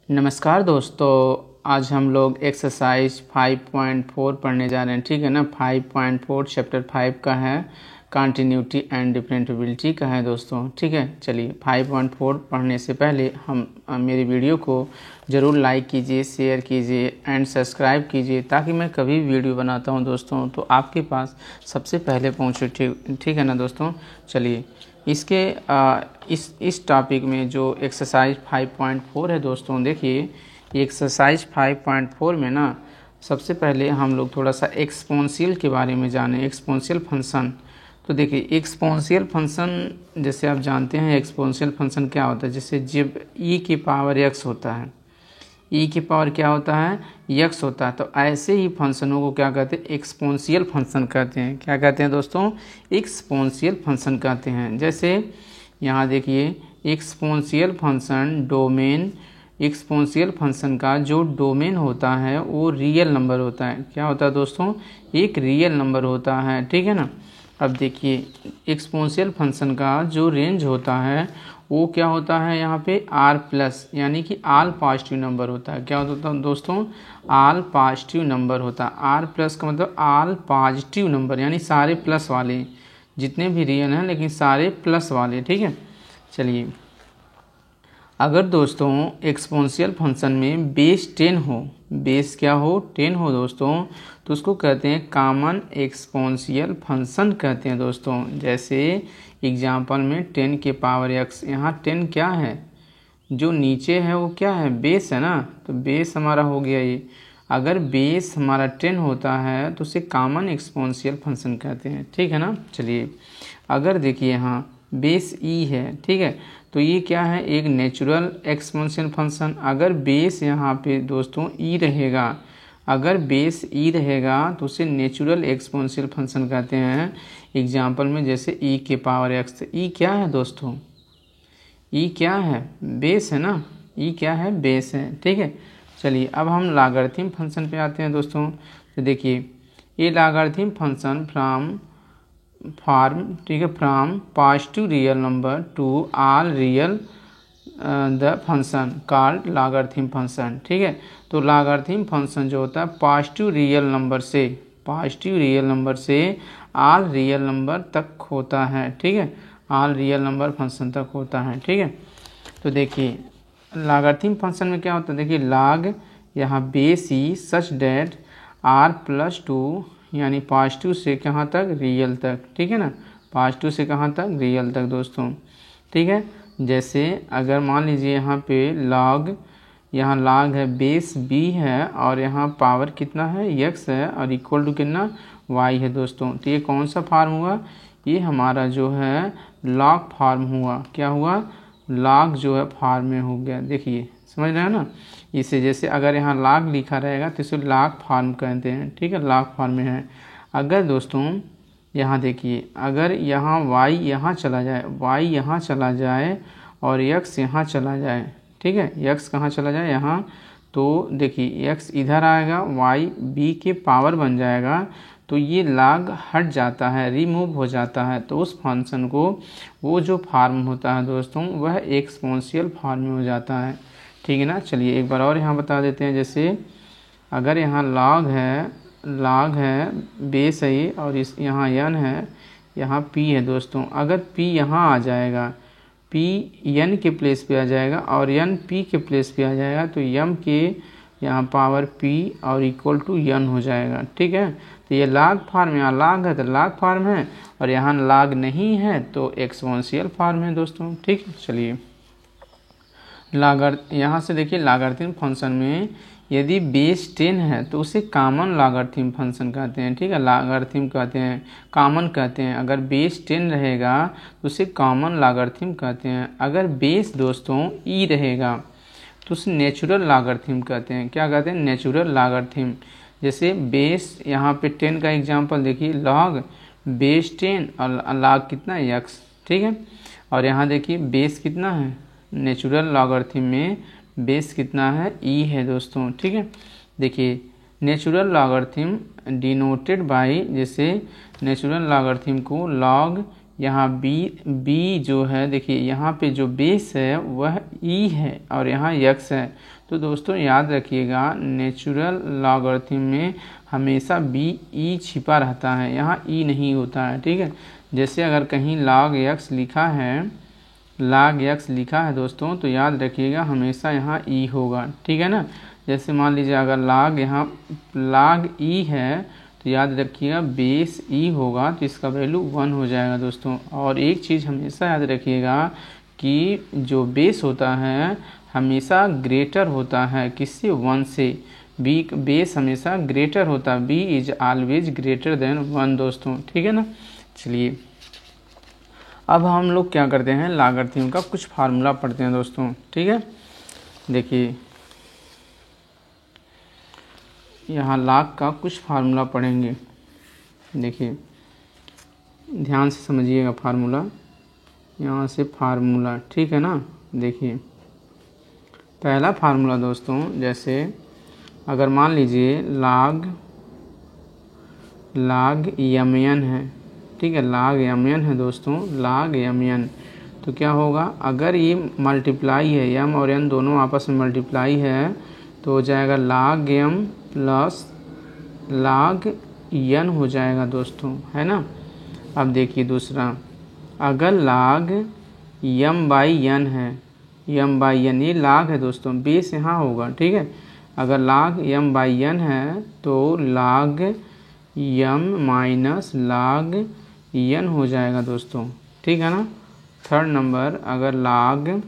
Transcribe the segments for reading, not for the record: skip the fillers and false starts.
नमस्कार दोस्तों, आज हम लोग एक्सरसाइज 5.4 पढ़ने जा रहे हैं। ठीक है ना। 5.4 चैप्टर 5 का है, कंटिन्यूटी एंड डिफरेंटिबिलिटी का है दोस्तों। ठीक है, चलिए 5.4 पढ़ने से पहले हम मेरी वीडियो को ज़रूर लाइक कीजिए, शेयर कीजिए एंड सब्सक्राइब कीजिए, ताकि मैं कभी वीडियो बनाता हूं दोस्तों तो आपके पास सबसे पहले पहुंचे। ठीक है ना दोस्तों। चलिए इसके इस टॉपिक में जो एक्सरसाइज 5.4 है दोस्तों, देखिए एक्सरसाइज 5.4 में ना सबसे पहले हम लोग थोड़ा सा एक्सपोनेंशियल के बारे में जाने। एक्सपोनेंशियल फंक्शन, तो देखिए एक्सपोनेंशियल फंक्शन जैसे आप जानते हैं, एक्सपोनेंशियल फंक्शन क्या होता है। जैसे जब ई की पावर एक्स होता है, ई की पावर क्या होता है, यक्स होता है, तो ऐसे ही फंक्शनों को क्या कहते हैं, एक्सपोनेंशियल फंक्शन कहते हैं। क्या कहते हैं दोस्तों, एक्सपोनेंशियल फंक्शन कहते हैं। जैसे यहाँ देखिए exponential function domain, exponential function का जो डोमेन होता है वो रियल नंबर होता है। क्या होता है दोस्तों, एक रियल नंबर होता है। ठीक है ना। अब देखिए एक्सपोनेंशियल फंक्शन का जो रेंज होता है वो क्या होता है, यहाँ पे आर प्लस, यानी कि आल पॉजिटिव नंबर होता है। क्या होता है दोस्तों, आल पॉजिटिव नंबर होता है। आर प्लस का मतलब आल पॉजिटिव नंबर, यानी सारे प्लस वाले, जितने भी रियल हैं लेकिन सारे प्लस वाले। ठीक है। चलिए अगर दोस्तों एक्सपोनेंशियल फंक्शन में बेस 10 हो, बेस क्या हो, 10 हो दोस्तों, तो उसको कहते हैं कॉमन एक्सपोनेंशियल फंक्शन कहते हैं दोस्तों। जैसे एग्जांपल में 10 के पावर x, यहाँ 10 क्या है, जो नीचे है वो क्या है, बेस है ना, तो बेस हमारा हो गया ये। अगर बेस हमारा 10 होता है तो उसे कॉमन एक्सपोनेंशियल फंक्शन कहते हैं। ठीक है ना। चलिए अगर देखिए यहाँ बेस ई है, ठीक है, तो ये क्या है, एक नेचुरल एक्सपोनेंशियल फंक्शन। अगर बेस यहाँ पे दोस्तों ई रहेगा, अगर बेस ई रहेगा तो उसे नेचुरल एक्सपोनेंशियल फंक्शन कहते हैं। एग्जांपल में जैसे ई के पावर एक्स, ई क्या है दोस्तों, ई क्या है, बेस है ना, ई क्या है, बेस है। ठीक है। चलिए अब हम लॉगरिथम फंक्शन पे आते हैं दोस्तों। तो देखिए ये लॉगरिथम फंक्शन ठीक है, from positive real number two all real the function called logarithm function. ठीक है। तो लॉगरिथम फंक्शन जो होता है पॉजिटिव रियल नंबर से, पॉजिटिव रियल नंबर से ऑल रियल नंबर तक होता है। ठीक है, ऑल रियल नंबर फंक्शन तक होता है। ठीक है। तो देखिए लॉगरिथम फंक्शन में क्या होता है, देखिए लॉग यहाँ base e such that R plus 2, यानी पॉजिटिव से कहाँ तक, रियल तक। ठीक है ना, पॉजिटिव से कहाँ तक, रियल तक दोस्तों। ठीक है। जैसे अगर मान लीजिए यहाँ पे लॉग, यहाँ लॉग है बेस बी है और यहाँ पावर कितना है, यक्स है, और इक्वल टू कितना, वाई है दोस्तों। तो ये कौन सा फार्म हुआ, ये हमारा जो है लॉग फार्म हुआ। क्या हुआ, लॉग जो है फार्म में हो गया। देखिए समझ रहे हैं ना। इसे जैसे अगर यहाँ लॉग लिखा रहेगा तो इसे लॉग फार्म कहते हैं। ठीक है, लॉग फार्म में है। अगर दोस्तों यहाँ देखिए, अगर यहाँ y यहाँ चला जाए, y यहाँ चला जाए और x यहाँ चला जाए, ठीक है, x कहाँ चला जाए, यहाँ, तो देखिए x इधर आएगा, y b के पावर बन जाएगा, तो ये लॉग हट जाता है, रिमूव हो जाता है। तो उस फंक्शन को, वो जो फार्म होता है दोस्तों, वह एक्सपोनेंशियल फार्म में हो जाता है। ठीक है ना। चलिए एक बार और यहाँ बता देते हैं। जैसे अगर यहाँ लॉग है बेस है और इस यहाँ n है, यहाँ p है दोस्तों। अगर p यहाँ आ जाएगा, p n के प्लेस पे आ जाएगा और n p के प्लेस पे आ जाएगा, तो m के यहाँ पावर p और इक्वल टू n हो जाएगा। ठीक है। तो ये लॉग फार्म, यहाँ लॉग है तो लॉग फार्म है, और यहाँ लॉग नहीं है तो एक्सपोनेंशियल फार्म है दोस्तों। ठीक। चलिए यहाँ से देखिए लॉगरिथम फंक्शन में यदि बेस 10 है तो उसे कॉमन लॉगरिथम फंक्शन कहते हैं। ठीक है, लॉगरिथम कहते हैं, कॉमन कहते हैं। अगर बेस 10 रहेगा तो उसे कॉमन लॉगरिथम कहते हैं। अगर बेस दोस्तों ई रहेगा तो उसे नेचुरल लॉगरिथम कहते हैं। क्या कहते हैं, नेचुरल लॉगरिथम। जैसे बेस यहाँ पे 10 का एग्जांपल देखिए, लॉग बेस 10 और लॉग कितना है, x। ठीक है। और यहाँ देखिए बेस कितना है, नेचुरल लॉगरिथम में बेस कितना है, e है दोस्तों। ठीक है। देखिए नेचुरल लॉगरिथम डिनोटेड बाय, जैसे नेचुरल लॉगरिथम को लॉग यहाँ बी जो है, देखिए यहाँ पे जो बेस है वह ई है और यहाँ यक्स है। तो दोस्तों याद रखिएगा, नेचुरल लॉगरिथम में हमेशा बी ई छिपा रहता है, यहाँ ई नहीं होता है, ठीक है। जैसे अगर कहीं log x लिखा है दोस्तों, तो याद रखिएगा हमेशा यहाँ ई होगा, ठीक है ना। जैसे मान लीजिए अगर log ई है, तो याद रखिएगा बेस ई होगा, तो इसका वैल्यू 1 हो जाएगा दोस्तों। और एक चीज़ हमेशा याद रखिएगा कि जो बेस होता है हमेशा ग्रेटर होता है किससे, 1 से। बी बेस हमेशा ग्रेटर होता है, B is always greater than 1 दोस्तों, ठीक है ना। चलिए अब हम लोग क्या करते हैं, लॉगरिथम का कुछ फार्मूला पढ़ते हैं दोस्तों, ठीक है। देखिए यहाँ log का कुछ फार्मूला पढ़ेंगे, देखिए ध्यान से समझिएगा फार्मूला, यहाँ से फार्मूला, ठीक है ना। देखिए पहला फार्मूला दोस्तों, जैसे अगर मान लीजिए log mn है, ठीक है, log mn है दोस्तों, log mn, तो क्या होगा, अगर ये मल्टीप्लाई है, m और n दोनों आपस में मल्टीप्लाई है, तो हो जाएगा log m plus log n हो जाएगा दोस्तों, है ना। अब देखिए दूसरा, अगर log m बाई n है, m बाई n ये log है दोस्तों, बेस यहाँ होगा, ठीक है। अगर log m बाई n है तो log m minus log n हो जाएगा दोस्तों, ठीक है ना। थर्ड नंबर, अगर log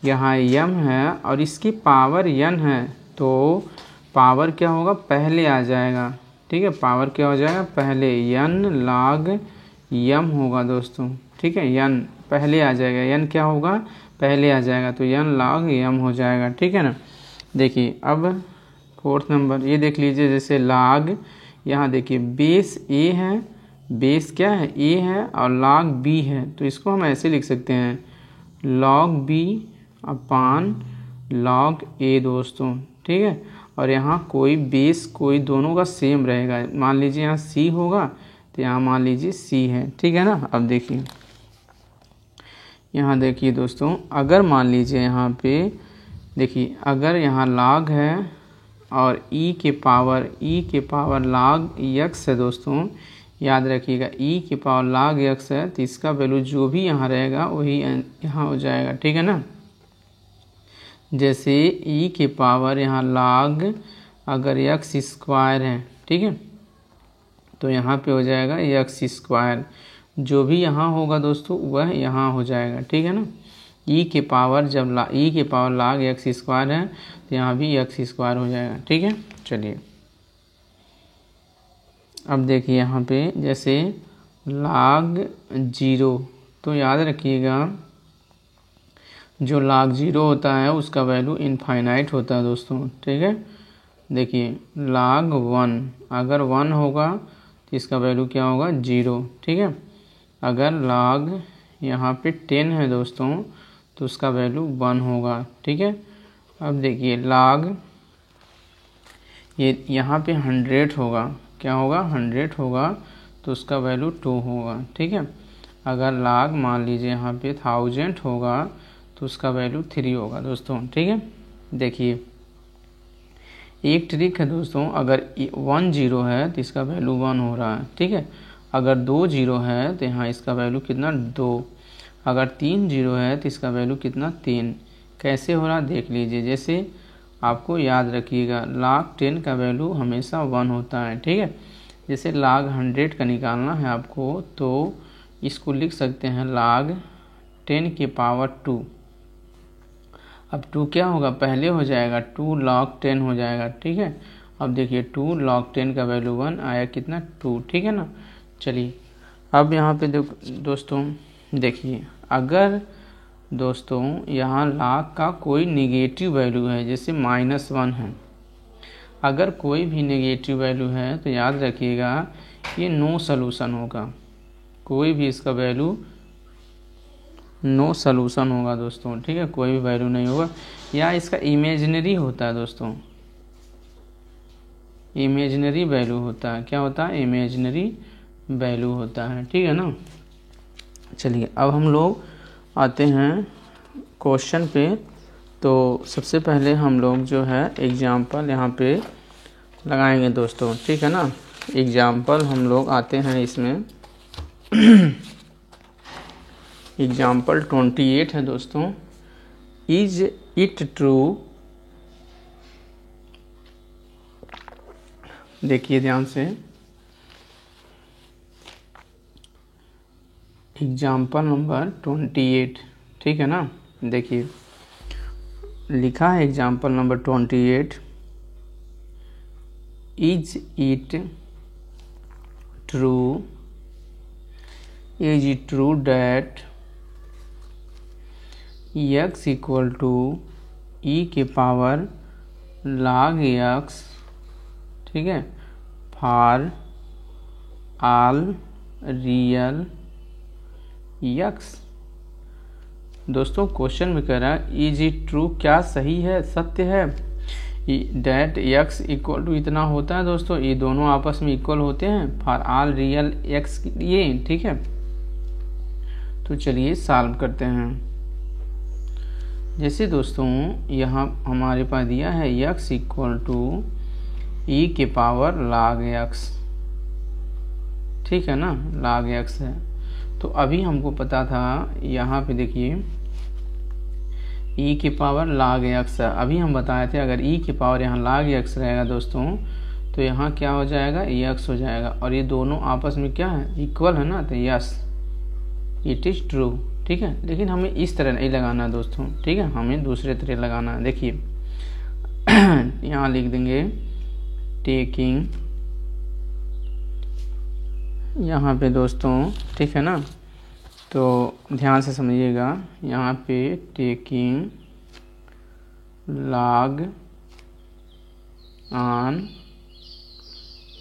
यहाँ m है और इसकी पावर n है, तो पावर क्या होगा, पहले आ जाएगा, ठीक है, पावर क्या हो जाएगा, पहले n log m होगा दोस्तों, ठीक है, n पहले आ जाएगा, n क्या होगा, पहले आ जाएगा, तो n log m हो जाएगा, ठीक है ना। देखिए अब फोर्थ नंबर ये देख लीजिए, जैसे log, यहाँ देखिए बेस a है, बेस क्या है, a है, और log b है, तो इसको हम ऐसे लिख सकते हैं log b upon log a दोस्तों, ठीक है। और यहाँ कोई बेस कोई दोनों का सेम रहेगा, मान लीजिए यहाँ c होगा, तो यहाँ मान लीजिए c है, ठीक है ना। अब देखिए यहाँ देखिए दोस्तों, अगर मान लीजिए यहाँ पे देखिए, अगर यहाँ log है और e के पावर log x है दोस्तों, याद रखिएगा e के पावर log x है, तो इसका वैल्यू जो भी यहाँ रहेगा वही यहाँ हो जाएगा, ठीक है ना। जैसे e के पावर यहाँ log अगर x स्क्वायर है, ठीक है, तो यहाँ पे हो जाएगा x स्क्वायर, जो भी यहाँ होगा दोस्तों वह यहाँ हो जाएगा, ठीक है ना। e के पावर जब e के पावर log x स्क्वायर है, तो यहाँ भी x स्क्वायर हो जाएगा, ठीक है। चलिए अब देखिए यहाँ पे जैसे log 0, तो याद रखिएगा जो log 0 होता है उसका वैल्यू इनफाइनाइट होता है दोस्तों, ठीक है। देखिए log 1 अगर 1 होगा तो इसका वैल्यू क्या होगा, 0, ठीक है। अगर log यहाँ पे 10 है दोस्तों, तो उसका वैल्यू 1 होगा, ठीक है। अब देखिए log ये यहाँ पे 100 होगा, क्या होगा, 100 होगा, तो उसका वैल्यू 2 होगा, ठीक है। अगर log मान लीजिए यहाँ पे 1000 होगा, तो उसका वैल्यू 3 होगा दोस्तों, ठीक है। देखिए एक ट्रिक है दोस्तों, अगर 1 0 है तो इसका वैल्यू 1 हो रहा है, ठीक है। अगर 2 0 है तो यहाँ इसका वैल्यू कितना, 2। अगर 3 0 है तो इसका वैल्यू कितना, 3। कैसे हो रहा देख लीजिए, जैसे आपको याद रखिएगा log 10 का वैल्यू हमेशा 1 होता है, ठीक है। जैसे log 100 का निकालना है आपको, तो इसको लिख सकते हैं log 10 के पावर 2। अब 2 क्या होगा, पहले हो जाएगा, 2 log 10 हो जाएगा, ठीक है। अब देखिए 2 log 10 का वैल्यू 1 आया, कितना, 2, ठीक है ना। चलिए अब यहाँ पे दोस्तों देखिए, अगर दोस्तों यहाँ log का कोई निगेटिव वैल्यू है, जैसे -1 है, अगर कोई भी नेगेटिव वैल्यू है तो याद रखिएगा ये नो सलूशन होगा, कोई भी इसका वैल्यू नो सलूशन होगा दोस्तों, ठीक है, कोई भी वैल्यू नहीं होगा, या इसका इमेजिनरी होता है दोस्तों, इमेजिनरी वैल्यू होता है, क्या होता है, इमेजिनरी वैल्यू होता है, ठीक है ना। चलिए अब हम लोग आते हैं क्वेश्चन पे। तो सबसे पहले हम लोग जो है एग्जाम्पल यहाँ पे लगाएंगे दोस्तों, ठीक है ना। एग्जाम्पल हम लोग आते हैं इसमें एग्जाम्पल 28 है दोस्तों। इज इट ट्रू, देखिए ध्यान से, एग्जाम्पल नंबर 28, ठीक है ना। देखिए लिखा है example number 28, is it true, is it true that x equal to e के पावर log x, ठीक है, फॉर ऑल रियल x। दोस्तों क्वेश्चन में कह रहा है इज इट ट्रू, क्या सही है, सत्य है, डैट x इक्वल टू इतना होता है दोस्तों, ये दोनों आपस में इक्वल होते हैं फॉर ऑल रियल x के लिए, ठीक है। तो चलिए सॉल्व करते हैं। जैसे दोस्तों यहाँ हमारे पास दिया है x इक्वल टू e के पावर log x, ठीक है ना, log x है। तो अभी हमको पता था, यहाँ पे देखिए e के पावर log x है। अभी हम बताए थे अगर e के पावर यहाँ log x रहेगा दोस्तों तो यहाँ क्या हो जाएगा, x हो जाएगा, और ये दोनों आपस में क्या है, इक्वल है ना, तो यस इट इज़ ट्रू, ठीक है। लेकिन हमें इस तरह नहीं लगाना है दोस्तों, ठीक है, हमें दूसरे तरह लगाना है। देखिए यहाँ लिख देंगे टेकिंग, यहाँ पे दोस्तों, ठीक है ना। तो ध्यान से समझिएगा, यहाँ पे taking log on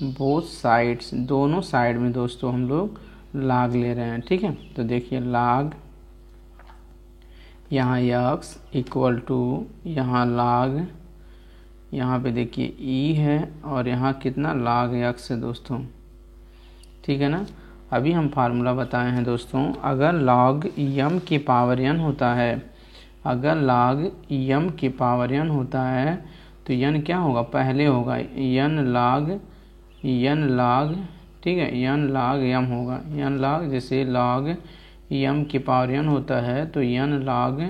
both sides, दोनों साइड में दोस्तों हम लोग log ले रहे हैं, ठीक है। तो देखिए log यहाँ x इक्वल टू यहाँ log, यहाँ पे देखिए e है और यहाँ कितना log x है दोस्तों, ठीक है ना। अभी हम फार्मूला बताए हैं दोस्तों, अगर log m के पावर n होता है, अगर log m के पावर n होता है तो n क्या होगा, पहले होगा n log, ठीक है, n log m होगा, n log, जैसे log m के पावर n होता है तो n log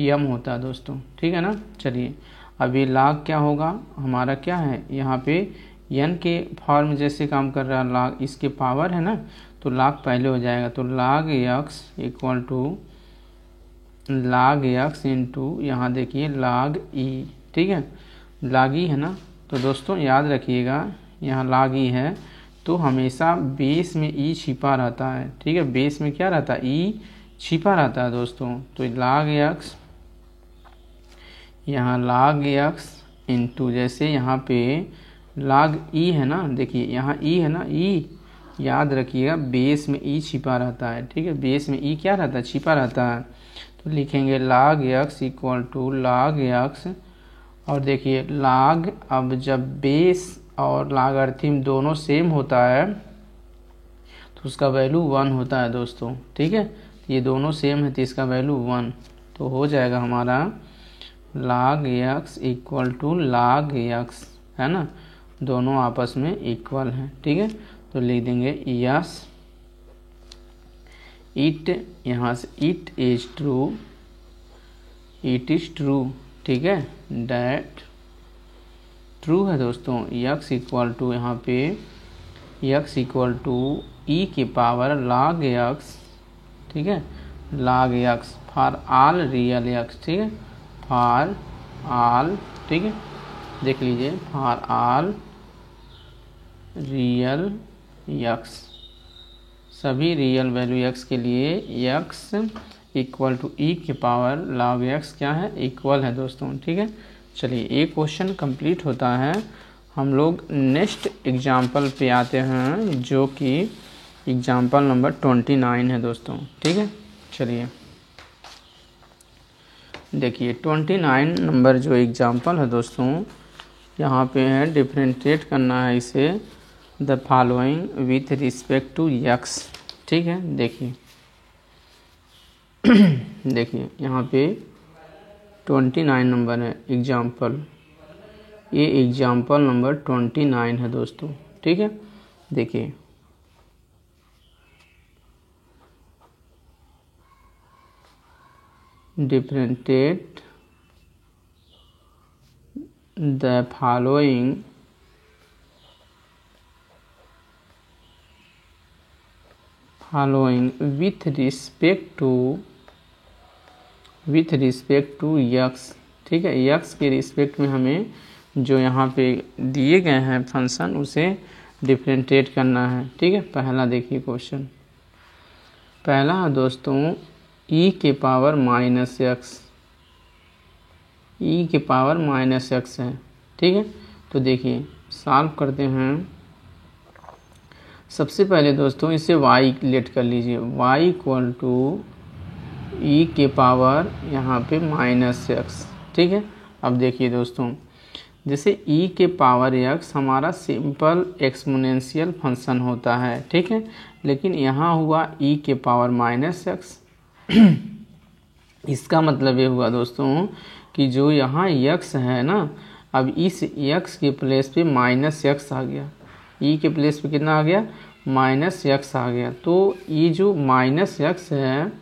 m होता है दोस्तों, ठीक है ना। चलिए अभी log क्या होगा, हमारा क्या है यहाँ पे n के फॉर्म जैसे काम कर रहा है, log इसके पावर है ना, तो log पहले हो जाएगा, तो log x equal to log x into यहाँ देखिए log e, ठीक है, log e है ना। तो दोस्तों याद रखिएगा यहाँ log e है तो हमेशा बेस में e छिपा रहता है, ठीक है, बेस में क्या रहता है, e छिपा रहता है दोस्तों। तो log x, यहाँ log x इंटू जैसे यहाँ पे log e है ना, देखिए यहाँ e है ना, e याद रखिएगा बेस में e छिपा रहता है, ठीक है, बेस में e क्या रहता है, छिपा रहता है। तो लिखेंगे log x equal to log x, और देखिए log, अब जब बेस और लॉगरिथम दोनों सेम होता है तो उसका वैल्यू 1 होता है दोस्तों, ठीक है, ये दोनों सेम है तो इसका वैल्यू 1, तो हो जाएगा हमारा log x equal to log x, है ना, दोनों आपस में इक्वल हैं, ठीक है। तो लिख देंगे यस इट, यहाँ से it is true, it is true, ठीक है, डैट ट्रू है दोस्तों, x इक्वल टू यहाँ पे x इक्वल टू e के पावर log x, ठीक है, log x for all real x, ठीक है, फॉर ऑल, ठीक है, देख लीजिए फॉर ऑल रियल x, सभी रियल वैल्यू x के लिए x इक्वल टू e के पावर log x क्या है, इक्वल है दोस्तों, ठीक है। चलिए एक क्वेश्चन कंप्लीट होता है, हम लोग नेक्स्ट एग्जाम्पल पे आते हैं जो कि एग्जाम्पल नंबर 29 है दोस्तों, ठीक है। चलिए देखिए 29 नंबर जो एग्जाम्पल है दोस्तों, यहाँ पे है डिफरेंशिएट करना है इसे the following with respect to x, ठीक है। देखिए देखिए यहाँ पे 29 नंबर है एग्जाम्पल, ये एग्जाम्पल नंबर 29 है दोस्तों, ठीक है। देखिए differentiate the following with respect to x, ठीक है। यक्स के रिस्पेक्ट में हमें जो यहाँ पे दिए गए हैं फंक्शन उसे डिफरेंशिएट करना है, ठीक है। पहला देखिए क्वेश्चन, पहला है दोस्तों e के पावर माइनस एक्स, ई के पावर माइनस एक्स है, ठीक है। तो देखिए सॉल्व करते हैं। सबसे पहले दोस्तों इसे y लेट कर लीजिए, y इक्वल टू ई के पावर यहाँ पे माइनस एक्स, ठीक है। अब देखिए दोस्तों, जैसे e के पावर x हमारा सिंपल एक्सपोनेंशियल फंक्शन होता है, ठीक है। लेकिन यहाँ हुआ e के पावर माइनस एक्स। इसका मतलब ये हुआ दोस्तों कि जो यहाँ x है ना, अब इस x के प्लेस पे माइनस एक्स आ गया, ई के प्लेस पे कितना आ गया, माइनस एक्स आ गया। तो ये जो माइनस एक्स है,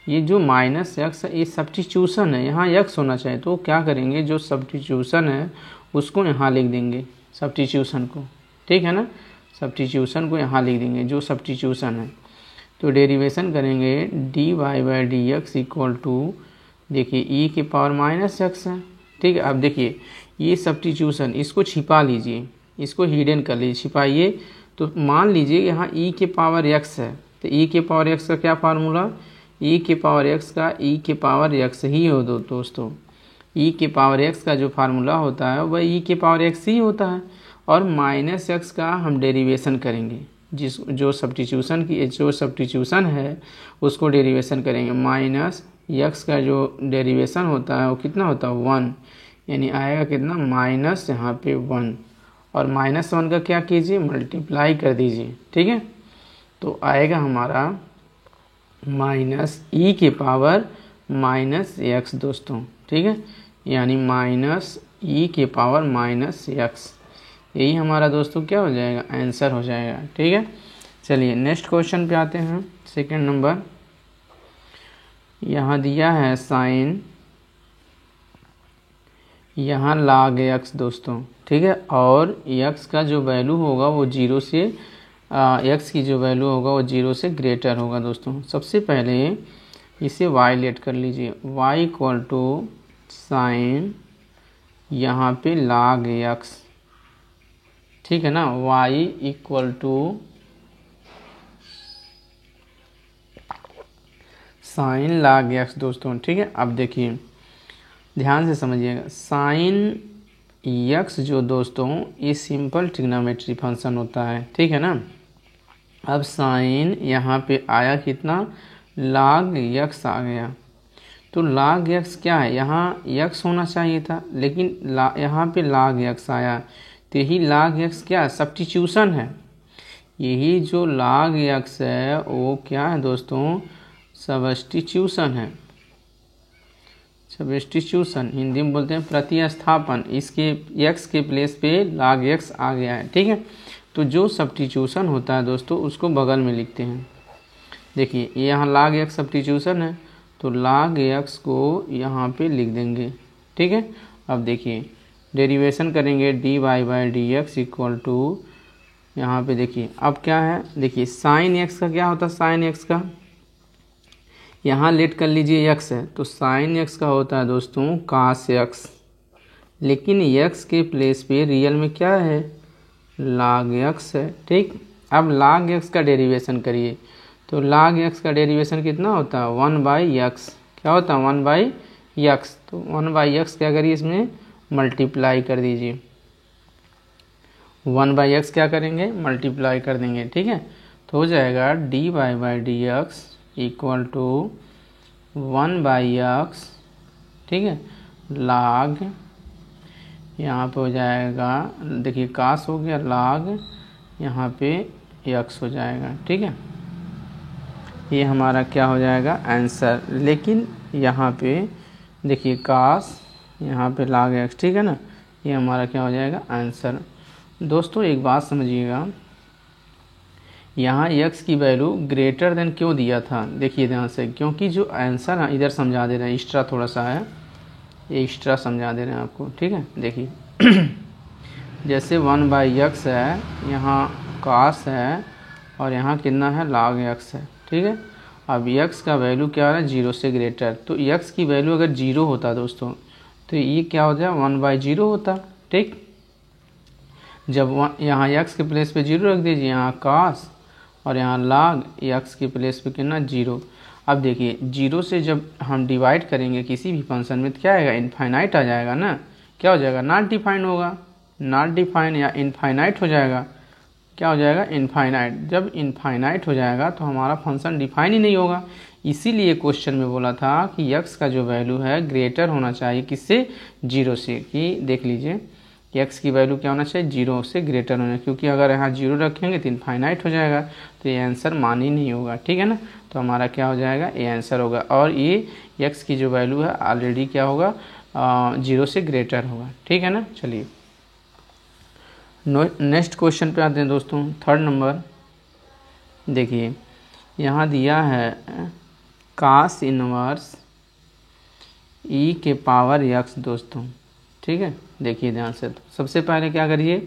ये जो माइनस एक्स है ये सब्स्टिट्यूशन है, यहाँ एक्स होना चाहिए। तो क्या करेंगे, जो सब्स्टिट्यूशन है उसको यहाँ लिख देंगे, सब्स्टिट्यूशन को, ठीक है ना। सब्स्टिट्यूशन को यहाँ लिख देंगे जो सब्स्टिट्यूशन है। तो डेरिवेशन करेंगे D Y by D x equal to, देखिए ई के पावर माइनस एक्स है, ठीक है। अब देखिए ये सब्स्टिट्यूशन, इसको छिपा लीजिए, इसको हिडन कर लीजिए, छिपाइए। तो मान लीजिए यहाँ e के पावर x है, तो e के पावर x का क्या फार्मूला, e के पावर x का e के पावर x ही हो दोस्तों। e के पावर x का जो फार्मूला होता है वह e के पावर x ही होता है, और माइनस x का हम डेरिवेशन करेंगे, जो सब्स्टिट्यूशन है उसको डेरिवेशन करेंगे। माइनस x का जो डेरिवेशन होता है वो कितना होता है, 1, यानी आएगा कितना, माइनस यहाँ पे 1, और माइनस 1 का क्या कीजिए, मल्टीप्लाई कर दीजिए, ठीक है। तो आएगा हमारा माइनस ई के पावर माइनस एक्स दोस्तों, ठीक है, यानी माइनस ई के पावर माइनस एक्स, यही हमारा दोस्तों क्या हो जाएगा, आंसर हो जाएगा, ठीक है। चलिए नेक्स्ट क्वेश्चन पे आते हैं। सेकंड नंबर, यहाँ दिया है साइन, यहाँ log x दोस्तों, ठीक है। और x का जो वैल्यू होगा वो 0 से x की जो वैल्यू होगा वो 0 से ग्रेटर होगा दोस्तों। सबसे पहले इसे y लेट कर लीजिए, y इक्वल टू साइन यहाँ पे log x, ठीक है ना। y equal to sine log x दोस्तों, ठीक है। अब देखिए ध्यान से समझिएगा, साइन यक्स जो दोस्तों ये सिंपल ट्रिग्नोमेट्री फंक्शन होता है, ठीक है ना। अब साइन यहाँ पे आया कितना, log यक्स आ गया। तो log यक्स क्या है, यहाँ यक्स होना चाहिए था, लेकिन यहाँ पे log यक्स आया, तो यही log यक्स क्या है, सब्स्टिट्यूशन है। यही जो log यक्स है वो क्या है दोस्तों, सब्स्टिट्यूशन है। सब्स्टिट्यूशन हिंदी में बोलते हैं प्रतिस्थापन, इसके x के प्लेस पे log x आ गया है, ठीक है। तो जो सब्स्टिट्यूशन होता है दोस्तों उसको बगल में लिखते हैं। देखिए ये यहाँ log x सब्स्टिट्यूशन है, तो log x को यहाँ पे लिख देंगे, ठीक है। अब देखिए डेरिवेशन करेंगे D Y by D x equal to, यहाँ पे देखिए अब क्या है, देखिए साइन x का क्या होता है, साइन x का यहाँ लेट कर लीजिए x है, तो साइन x का होता है दोस्तों कास x, लेकिन x के प्लेस पे रियल में क्या है, log x है, ठीक। अब log x का डेरिवेशन करिए, तो log x का डेरिवेशन कितना होता है, 1/x, क्या होता है 1/x। तो 1/x क्या करिए, इसमें मल्टीप्लाई कर दीजिए, 1/x क्या करेंगे, मल्टीप्लाई कर देंगे, ठीक है। तो हो जाएगा D Y by D x equal to 1/x, ठीक है, log यहाँ पे हो जाएगा, देखिए कास हो गया, log यहाँ पे x हो जाएगा, ठीक है। ये हमारा क्या हो जाएगा आंसर। लेकिन यहाँ पे देखिए काश यहाँ पे log x, ठीक है ना, ये हमारा क्या हो जाएगा आंसर। दोस्तों एक बात समझिएगा, यहाँ x की वैल्यू ग्रेटर देन क्यों दिया था, देखिए ध्यान से, क्योंकि जो आंसर है इधर समझा दे रहे हैं, एक्स्ट्रा थोड़ा सा है, ये एक्स्ट्रा समझा दे रहे हैं आपको, ठीक है। देखिए जैसे 1/x है, यहाँ cos है और यहाँ कितना है log x है, ठीक है। अब x का वैल्यू क्या है 0 से ग्रेटर, तो x की वैल्यू अगर 0 होता दोस्तों तो ये क्या हो जाए 1/0 होता, ठीक। जब यहाँ x के प्लेस पे 0 रख दीजिए, यहाँ cos और यहाँ log x के प्लेस पे कितना 0। अब देखिए 0 से जब हम डिवाइड करेंगे किसी भी फंक्शन में तो क्या आएगा इनफाइनाइट आ जाएगा ना, क्या हो जाएगा नॉट डिफाइन होगा, नॉट डिफाइन या इनफाइनाइट हो जाएगा, क्या हो जाएगा इनफाइनाइट। जब इनफाइनाइट हो जाएगा तो हमारा फंक्शन डिफाइन ही नहीं होगा। इसीलिए क्वेश्चन में बोला था कि x का जो वैल्यू है ग्रेटर होना चाहिए किससे 0 से, कि देख लीजिए कि x की वैल्यू क्या होना चाहिए 0 से ग्रेटर होना, क्योंकि अगर यहाँ 0 रखेंगे तो इनफाइनाइट हो जाएगा, तो ये आंसर मान ही नहीं होगा, ठीक है ना। तो हमारा क्या हो जाएगा ये आंसर होगा, और ये x की जो वैल्यू है ऑलरेडी क्या होगा 0 से ग्रेटर होगा, ठीक है ना। चलिए नेक्स्ट क्वेश्चन पे आते हैं दोस्तों, 3rd नंबर। देखिए यहाँ दिया है cos इनवर्स e के पावर x दोस्तों, ठीक है। देखिए ध्यान से, तो सबसे पहले क्या करिए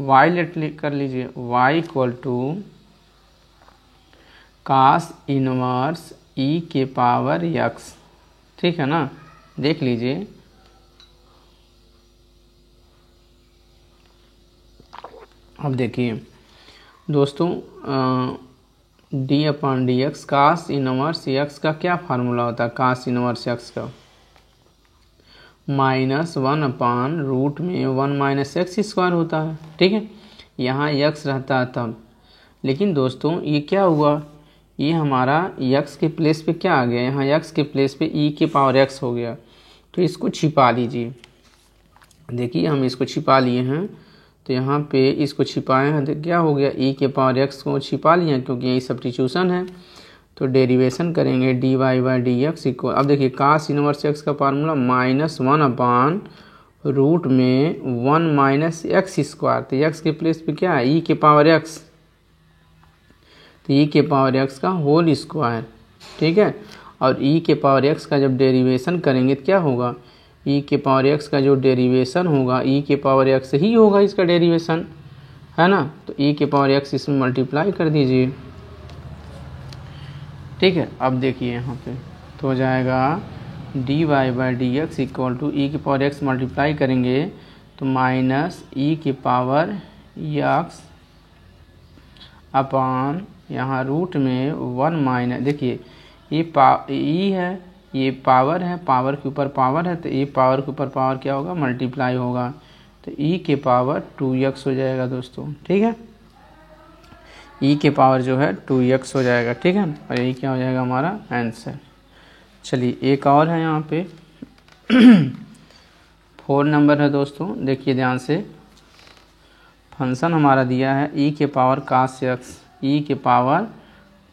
y लेट कर लीजिए, y equal to cos inverse e के पावर x, ठीक है ना। देख लीजिए अब देखिए दोस्तों d/dx cos इनवर्स x का क्या फार्मूला होता है, cos इनवर्स x का -1/रूट में 1 - x² होता है, ठीक है। यहाँ x रहता है तब, लेकिन दोस्तों ये क्या हुआ, ये हमारा x के प्लेस पे क्या आ गया, यहाँ x के प्लेस पे e के पावर x हो गया, तो इसको छिपा लीजिए। देखिए हम इसको छिपा लिए हैं, तो यहाँ पे इसको छिपाए हैं तो क्या हो गया e के पावर x को छिपा लिए, क्योंकि यही सब्स्टिट्यूशन है। तो डेरिवेशन करेंगे dy/dx इक्वल, अब देखिए cos इनवर्स x का फार्मूला -1/रूट में 1 - x², तो x के प्लेस पे क्या है e के पावर x, तो e के पावर x का होल स्क्वायर, ठीक है। और e के पावर x का जब डेरिवेशन करेंगे तो क्या होगा, e के पावर x का जो डेरिवेशन होगा e के पावर x ही होगा इसका डेरिवेशन, है ना। तो e के पावर x इसमें मल्टीप्लाई कर दीजिए, ठीक है। अब देखिए यहाँ पे तो हो जाएगा dy/dx इक्वल टू e के पावर x मल्टीप्लाई करेंगे तो -e के पावर x अपान यहाँ रूट में 1 - देखिए ये e है, ये पावर है, पावर के ऊपर पावर है, तो ये पावर के ऊपर पावर क्या होगा मल्टीप्लाई होगा, तो e के पावर 2x हो जाएगा दोस्तों, ठीक है। e के पावर जो है 2x हो जाएगा, ठीक है। और यही क्या हो जाएगा हमारा आंसर। चलिए एक और है यहाँ पे 4 नंबर है दोस्तों। देखिए ध्यान से, फंक्शन हमारा दिया है e के पावर cos x, e के पावर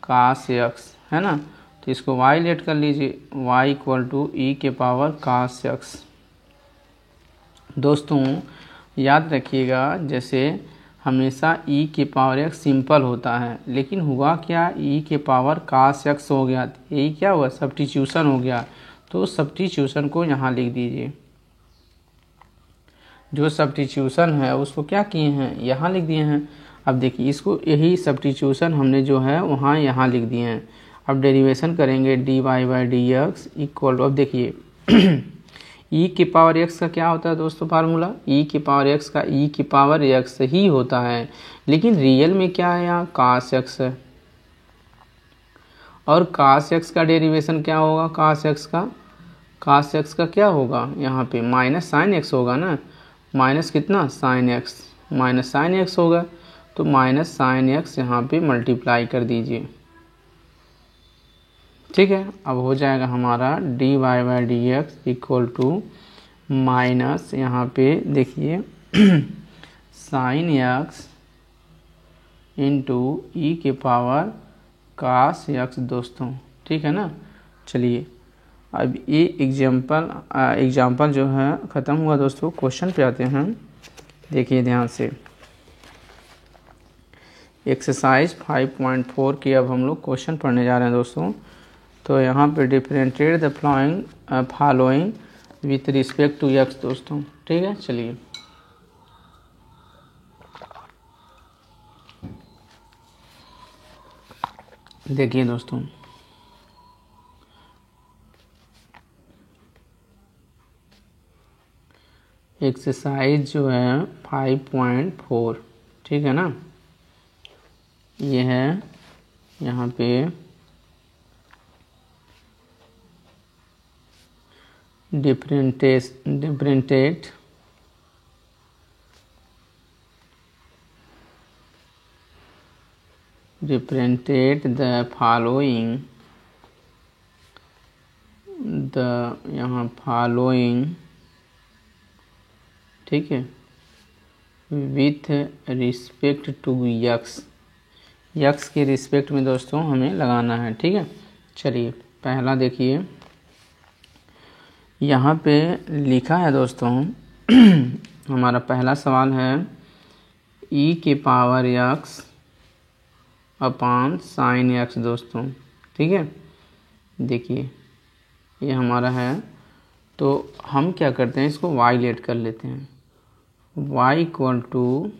cos x, है ना। तो इसको y लेट कर लीजिए, y इक्वल टू e के पावर cos x। दोस्तों याद रखिएगा, जैसे हमेशा e के पावर x सिंपल होता है, लेकिन हुआ क्या e के पावर cos x हो गया, यही क्या हुआ सब्स्टिट्यूशन हो गया। तो सब्स्टिट्यूशन को यहाँ लिख दीजिए, जो सब्स्टिट्यूशन है उसको क्या किए हैं यहाँ लिख दिए हैं। अब देखिए इसको यही सब्स्टिट्यूशन हमने जो है वहाँ यहाँ लिख दिए हैं। अब डेरिवेशन करेंगे dy/dx इक्वल टू, अब देखिए e के पावर x का क्या होता है दोस्तों फार्मूला, e के पावर x का e के पावर x ही होता है, लेकिन रियल में क्या है यहाँ cos x है, और cos x का डेरिवेशन क्या होगा, cos x का क्या होगा यहाँ पे माइनस sin x होगा ना, माइनस कितना sin x होगा, तो माइनस sin x यहाँ पे मल्टीप्लाई कर दीजिए, ठीक है। अब हो जाएगा हमारा dy/dx इक्वल टू माइनस यहाँ पे देखिए sin x इंटू ई के पावर कास यक्स दोस्तों, ठीक है ना। चलिए अब ये एग्जाम्पल जो है ख़त्म हुआ दोस्तों। क्वेश्चन पे आते हैं, देखिए ध्यान से। एक्सरसाइज 5.4 की अब हम लोग क्वेश्चन पढ़ने जा रहे हैं दोस्तों। तो यहाँ पे differentiate the following with respect to X दोस्तों, ठीक है। चलिए देखिए दोस्तों, एक्सरसाइज जो है 5.4, ठीक है ना। ये है यहाँ पे डिफरेंशिएट द फॉलोइंग ठीक है, with respect to X. X के रिस्पेक्ट में दोस्तों हमें लगाना है, ठीक है। चलिए पहला देखिए, यहाँ पे लिखा है दोस्तों हमारा पहला सवाल है e के power x upon sign x दोस्तों, ठीक है। देखिए ये हमारा है, तो हम क्या करते हैं, इसको y लेट कर लेते हैं। y इक्वल टू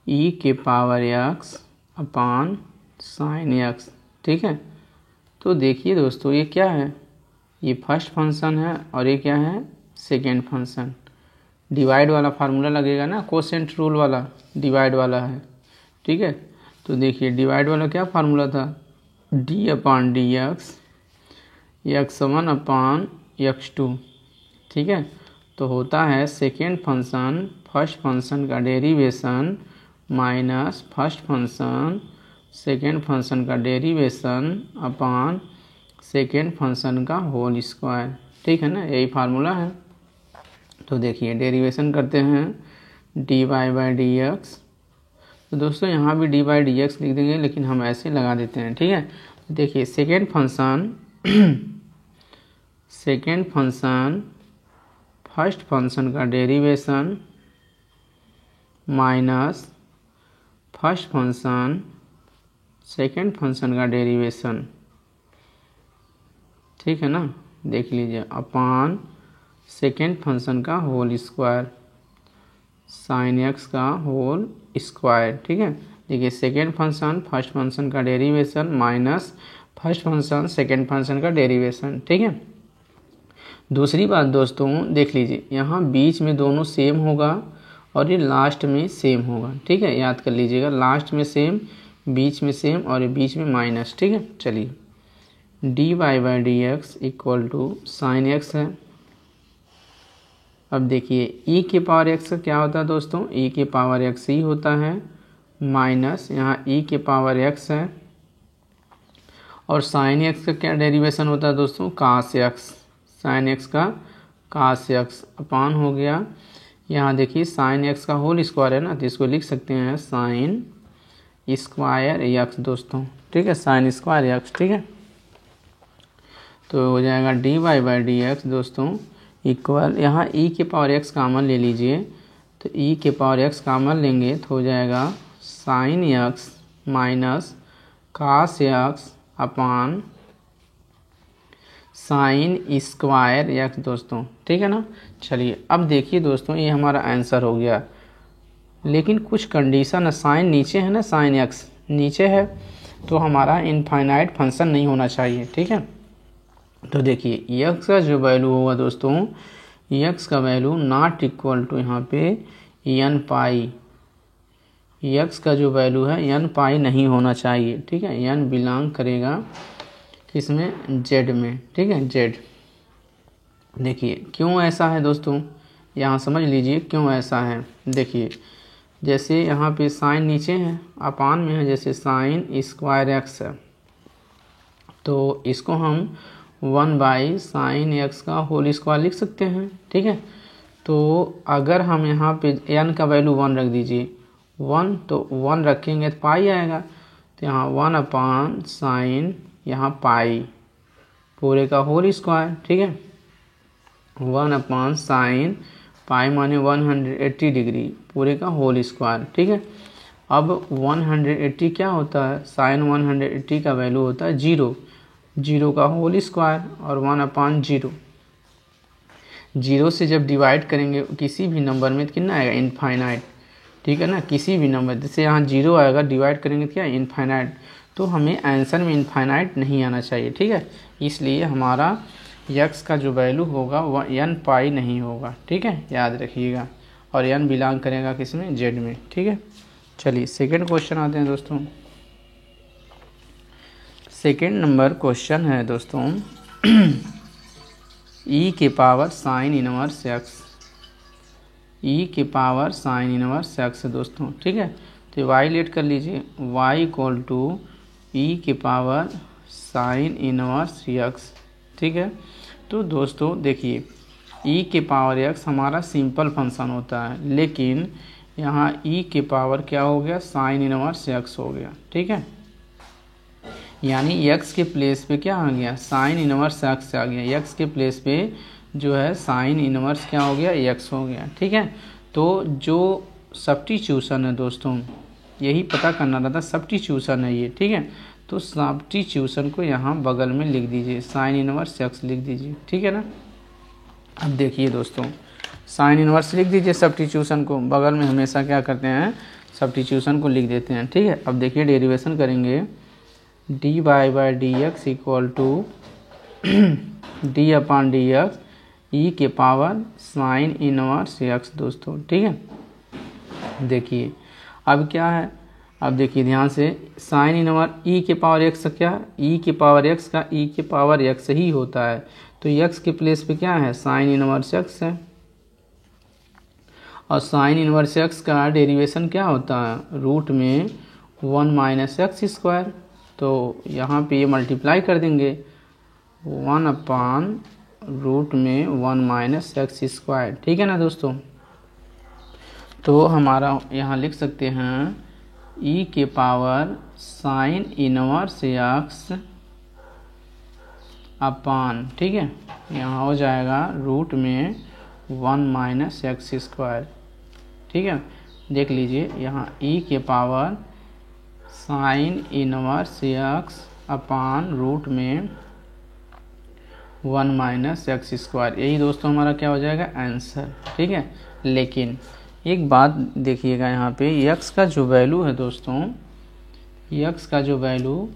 e के power x upon sign x, ठीक है। तो देखिए दोस्तों ये क्या है, ये फर्स्ट फंक्शन है और ये क्या है, सेकेंड फंक्शन। डिवाइड वाला फार्मूला लगेगा ना, कोसेंट रूल वाला डिवाइड वाला है, ठीक है। तो देखिए डिवाइड वाला क्या फार्मूला था, d अपान डी एक्स x1 अपान x2, ठीक है। तो होता है सेकेंड फंक्शन फर्स्ट फंक्शन का derivation minus first function second function का डेरिवेशन अपान सेकेंड फंक्शन का होल स्क्वायर, ठीक है ना। यही फार्मूला है। तो देखिए डेरिवेशन करते हैं dy बाई डी एक्स। तो दोस्तों यहाँ भी dy बाई डी एक्स लिख देंगे, लेकिन हम ऐसे लगा देते हैं, ठीक है। तो देखिए सेकेंड फंक्शन फर्स्ट फंक्शन का derivation minus first function second function का डेरिवेशन, ठीक है ना। देख लीजिए अपान सेकेंड फंक्शन का होल स्क्वायर साइन एक्स का होल स्क्वायर, ठीक है। देखिए सेकेंड फंक्शन फर्स्ट फंक्शन का derivation minus first function second function का डेरिवेशन, ठीक है। दूसरी बात दोस्तों देख लीजिए, यहाँ बीच में दोनों सेम होगा और ये लास्ट में सेम होगा, ठीक है। याद कर लीजिएगा, लास्ट में सेम, बीच में सेम और ये बीच में माइनस, ठीक है। चलिए dy by D x equal to sine X है। अब देखिए e के पावर x का क्या होता है दोस्तों, e के पावर x ही होता है, माइनस यहाँ e के पावर x है और साइन x का क्या डेरिवेशन होता है दोस्तों, कास x, साइन x का कास x अपान हो गया। यहाँ देखिए साइन x का होल स्क्वायर है ना, तो इसको लिख सकते हैं साइन स्क्वायर x दोस्तों, ठीक है, साइन स्क्वायर x, ठीक है। तो हो जाएगा dy बाई डी एक्स दोस्तों इक्वल, यहाँ e के पावर x कामन ले लीजिए, तो e के पावर x कामन लेंगे तो हो जाएगा sine x minus cos x upon sine square x दोस्तों, ठीक है ना। चलिए अब देखिए दोस्तों ये हमारा आंसर हो गया, लेकिन कुछ कंडीशन है, साइन नीचे है ना, साइन x नीचे है, तो हमारा इनफाइनाइट फंक्शन नहीं होना चाहिए, ठीक है। तो देखिए x का जो वैल्यू होगा दोस्तों, x का वैल्यू नॉट इक्वल टू यहाँ पे n पाई, x का जो वैल्यू है n पाई नहीं होना चाहिए, ठीक है। n बिलोंग करेगा किसमें, z में, ठीक है, z। देखिए क्यों ऐसा है दोस्तों, यहाँ समझ लीजिए क्यों ऐसा है। देखिए जैसे यहाँ पे साइन नीचे है, अपान में है, जैसे साइन स्क्वायर x है, तो इसको हम 1 बाई साइन एक्स का होल स्क्वायर लिख सकते हैं, ठीक है। तो अगर हम यहाँ पे n का वैल्यू 1 रख दीजिए, 1 तो 1 रखेंगे तो पाई आएगा, तो यहाँ 1/sin यहाँ पाई पूरे का होल स्क्वायर, ठीक है। 1/sin पाई माने 180 डिग्री पूरे का होल स्क्वायर, ठीक है। अब 180 क्या होता है, साइन 180 का वैल्यू होता है 0, 0 का होल स्क्वायर और 1/0। 0 से जब डिवाइड करेंगे किसी भी नंबर में तो कितना आएगा, इनफाइनाइट, ठीक है ना। किसी भी नंबर जैसे यहाँ 0 आएगा, डिवाइड करेंगे तो क्या, इनफाइनाइट। तो हमें आंसर में इनफाइनाइट नहीं आना चाहिए, ठीक है। इसलिए हमारा यक्स का जो वैल्यू होगा वह n पाई नहीं होगा, ठीक है, याद रखिएगा। और n बिलोंग करेगा किस में, z में, ठीक है। चलिए सेकंड क्वेश्चन आते हैं दोस्तों। सेकंड नंबर क्वेश्चन है दोस्तों e के power sine inverse x, e के पावर साइन इनवर्स x दोस्तों, ठीक है। तो y लेट कर लीजिए, y इक्वल टू e के पावर साइन इनवर्स x, ठीक है। तो दोस्तों देखिए e के पावर x हमारा सिंपल फंक्शन होता है, लेकिन यहाँ e के पावर क्या हो गया, साइन इनवर्स x हो गया, ठीक है। यानी x के प्लेस पे क्या आ गया, साइन इनवर्स x आ गया, x के प्लेस पे जो है साइन इनवर्स क्या हो गया, x हो गया, ठीक है। तो जो सब्स्टिट्यूशन है दोस्तों, यही पता करना रहता, सब्स्टिट्यूशन है ये, ठीक है। तो सब्स्टिट्यूशन को यहाँ बगल में लिख दीजिए, साइन इनवर्स x लिख दीजिए, ठीक है ना। अब देखिए दोस्तों, साइन इनवर्स लिख दीजिए, सब्स्टिट्यूशन को बगल में हमेशा क्या करते हैं, सब्स्टिट्यूशन को लिख देते हैं, ठीक है। अब देखिए डेरिवेशन करेंगे, dy/dx equal to d/dx e के पावर साइन इनवर्स x दोस्तों, ठीक है। देखिए अब क्या है, अब देखिए ध्यान से, साइन इनवर्स e के पावर x क्या, e के पावर x का e के पावर x ही होता है, तो x के प्लेस पे क्या है, साइन इनवर्स x है। और साइन इनवर्स x का डेरिवेशन क्या होता है, रूट में 1 - x², तो यहाँ पे ये मल्टीप्लाई कर देंगे 1/रूट में 1 - x², ठीक है ना दोस्तों। तो हमारा यहाँ लिख सकते हैं e के पावर साइन इनवर्स x अपान, ठीक है, यहाँ हो जाएगा रूट में 1 - x², ठीक है। देख लीजिए यहाँ e के power sine inverse x upon root में 1 - x², यही दोस्तों हमारा क्या हो जाएगा, आंसर, ठीक है। लेकिन एक बात देखिएगा, यहाँ पे x का जो वैल्यू है दोस्तों, x का जो वैल्यू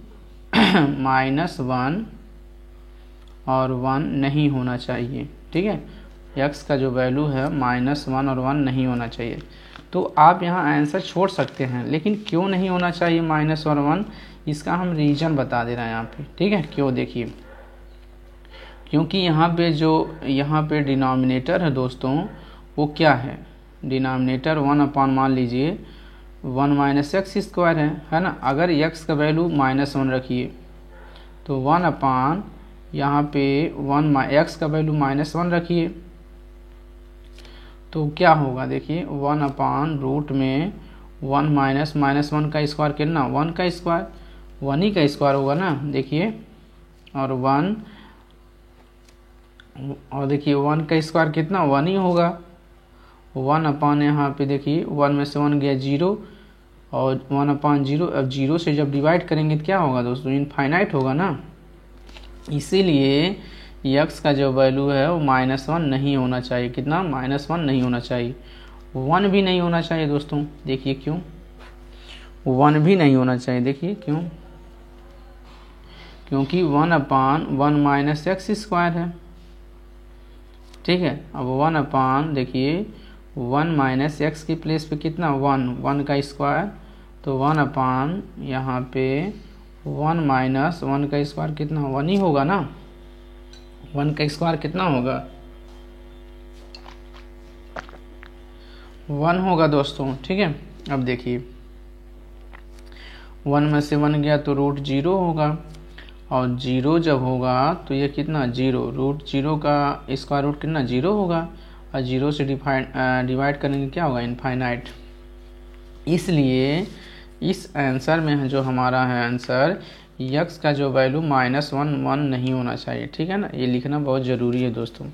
-1 और 1 नहीं होना चाहिए, ठीक है। x का जो वैल्यू है -1 और 1 नहीं होना चाहिए। तो आप यहाँ आंसर छोड़ सकते हैं, लेकिन क्यों नहीं होना चाहिए -1 और 1, इसका हम रीज़न बता दे रहे हैं यहाँ पे, ठीक है। क्यों, देखिए, क्योंकि यहाँ पे डिनोमिनेटर है दोस्तों, वो क्या है, डिनोमिनेटर 1 मान लीजिए 1 - x² है ना। अगर x का वैल्यू -1 रखिए तो 1 यहाँ पे 1 x का वैल्यू -1 रखिए तो क्या होगा, देखिए 1/रूट में 1 - -1 का स्क्वायर कितना, 1 का स्क्वायर, 1 ही का स्क्वायर होगा ना, देखिए, और 1, और देखिए 1 का स्क्वायर कितना, 1 ही होगा। 1 यहाँ पे देखिए 1 में से 1 गया 0, और 1/0, अब 0 से जब डिवाइड करेंगे तो क्या होगा दोस्तों, इनफाइनाइट होगा ना। इसीलिए x का जो वैल्यू है वो -1 नहीं होना चाहिए, कितना, -1 नहीं होना चाहिए, 1 भी नहीं होना चाहिए दोस्तों। देखिए क्यों 1 भी नहीं होना चाहिए, देखिए क्यों, क्योंकि 1/1 - x² है, ठीक है। अब 1 देखिए 1 - x की प्लेस पे कितना, 1 का स्क्वायर, तो 1 यहाँ पे 1 - 1 का स्क्वायर कितना, 1 ही होगा ना, 1 का स्क्वायर कितना होगा, 1 होगा दोस्तों, ठीक है। अब देखिए 1 में से 1 गया तो रूट 0 होगा, और 0 जब होगा तो ये कितना, 0, रूट 0 का स्क्वायर रूट कितना, 0 होगा, और 0 से डिवाइड करेंगे क्या होगा, इनफाइनाइट। इसलिए इस आंसर में है जो हमारा है आंसर, यक्स का जो वैल्यू -1 नहीं होना चाहिए, ठीक है ना। ये लिखना बहुत ज़रूरी है दोस्तों।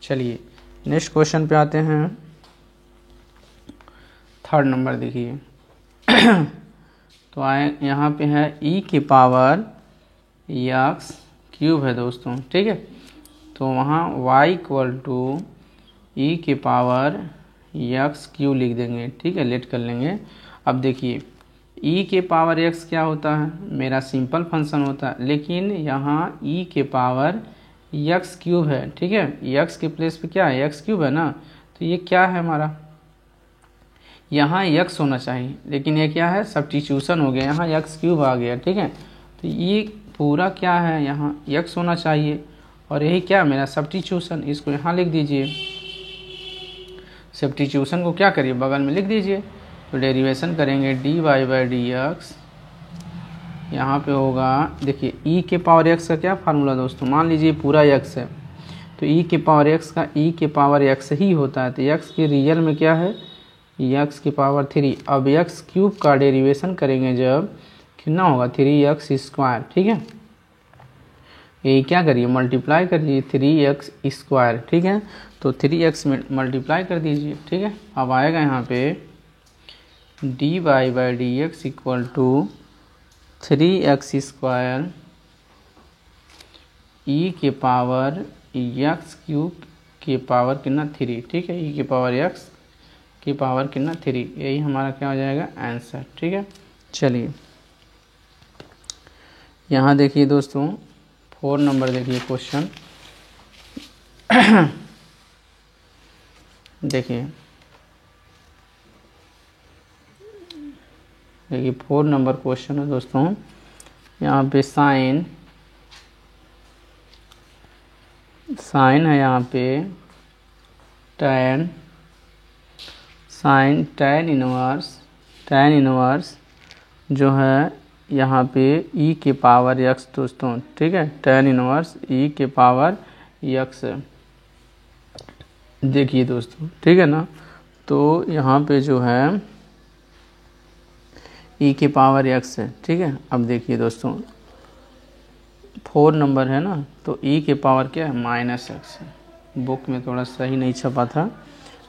चलिए नेक्स्ट क्वेश्चन पे आते हैं। 3rd नंबर देखिए। तो आए यहाँ पे है e की पावर यक्स क्यूब है दोस्तों, ठीक है। तो वहाँ y इक्वल टू e की पावर यक्स क्यूब लिख देंगे, ठीक है, लेट कर लेंगे। अब देखिए e के पावर x क्या होता है, मेरा सिंपल फंक्शन होता है, लेकिन यहाँ e के पावर यक्स क्यूब है, ठीक है। यक्स के प्लेस पे क्या है, यक्स क्यूब है ना, तो ये क्या है हमारा, यहाँ यक्स होना चाहिए, लेकिन ये क्या है, सब्स्टिट्यूशन हो गया, यहाँ यक्स क्यूब आ गया, ठीक है। तो ये पूरा क्या है, यहाँ यक्स होना चाहिए, और यही क्या मेरा सब्स्टिट्यूशन, इसको यहाँ लिख दीजिए। सब्स्टिट्यूशन को क्या करिए, बगल में लिख दीजिए। तो डेरिवेशन करेंगे dy/dx, यहाँ पे होगा, देखिए e के पावर x का क्या फार्मूला दोस्तों, मान लीजिए पूरा x है, तो e के पावर x का e के पावर x ही होता है, तो x के रियल में क्या है, x की पावर 3। अब x क्यूब का डेरिवेशन करेंगे जब, कितना होगा 3x², ठीक है। ये क्या करिए, मल्टीप्लाई करिए 3x², ठीक है। तो 3x में मल्टीप्लाई कर दीजिए, ठीक है। अब आएगा यहाँ पे dy/dx equal to 3x² e के पावर x क्यूब के पावर कितना 3, ठीक है। e के पावर x की पावर कितना 3, यही हमारा क्या हो जाएगा आंसर, ठीक है। चलिए यहाँ देखिए दोस्तों 4 नंबर देखिए क्वेश्चन। देखिए 4 नंबर क्वेश्चन है दोस्तों। यहाँ पे साइन है, यहाँ पे tan इनवर्स जो है यहाँ पे e के पावर x दोस्तों, ठीक है। tan इनवर्स e के पावर x है, देखिए दोस्तों, ठीक है ना। तो यहाँ पे जो है e के पावर x है, ठीक है। अब देखिए दोस्तों 4 नंबर है ना, तो e के पावर क्या है -x है, बुक में थोड़ा सही नहीं छपा था,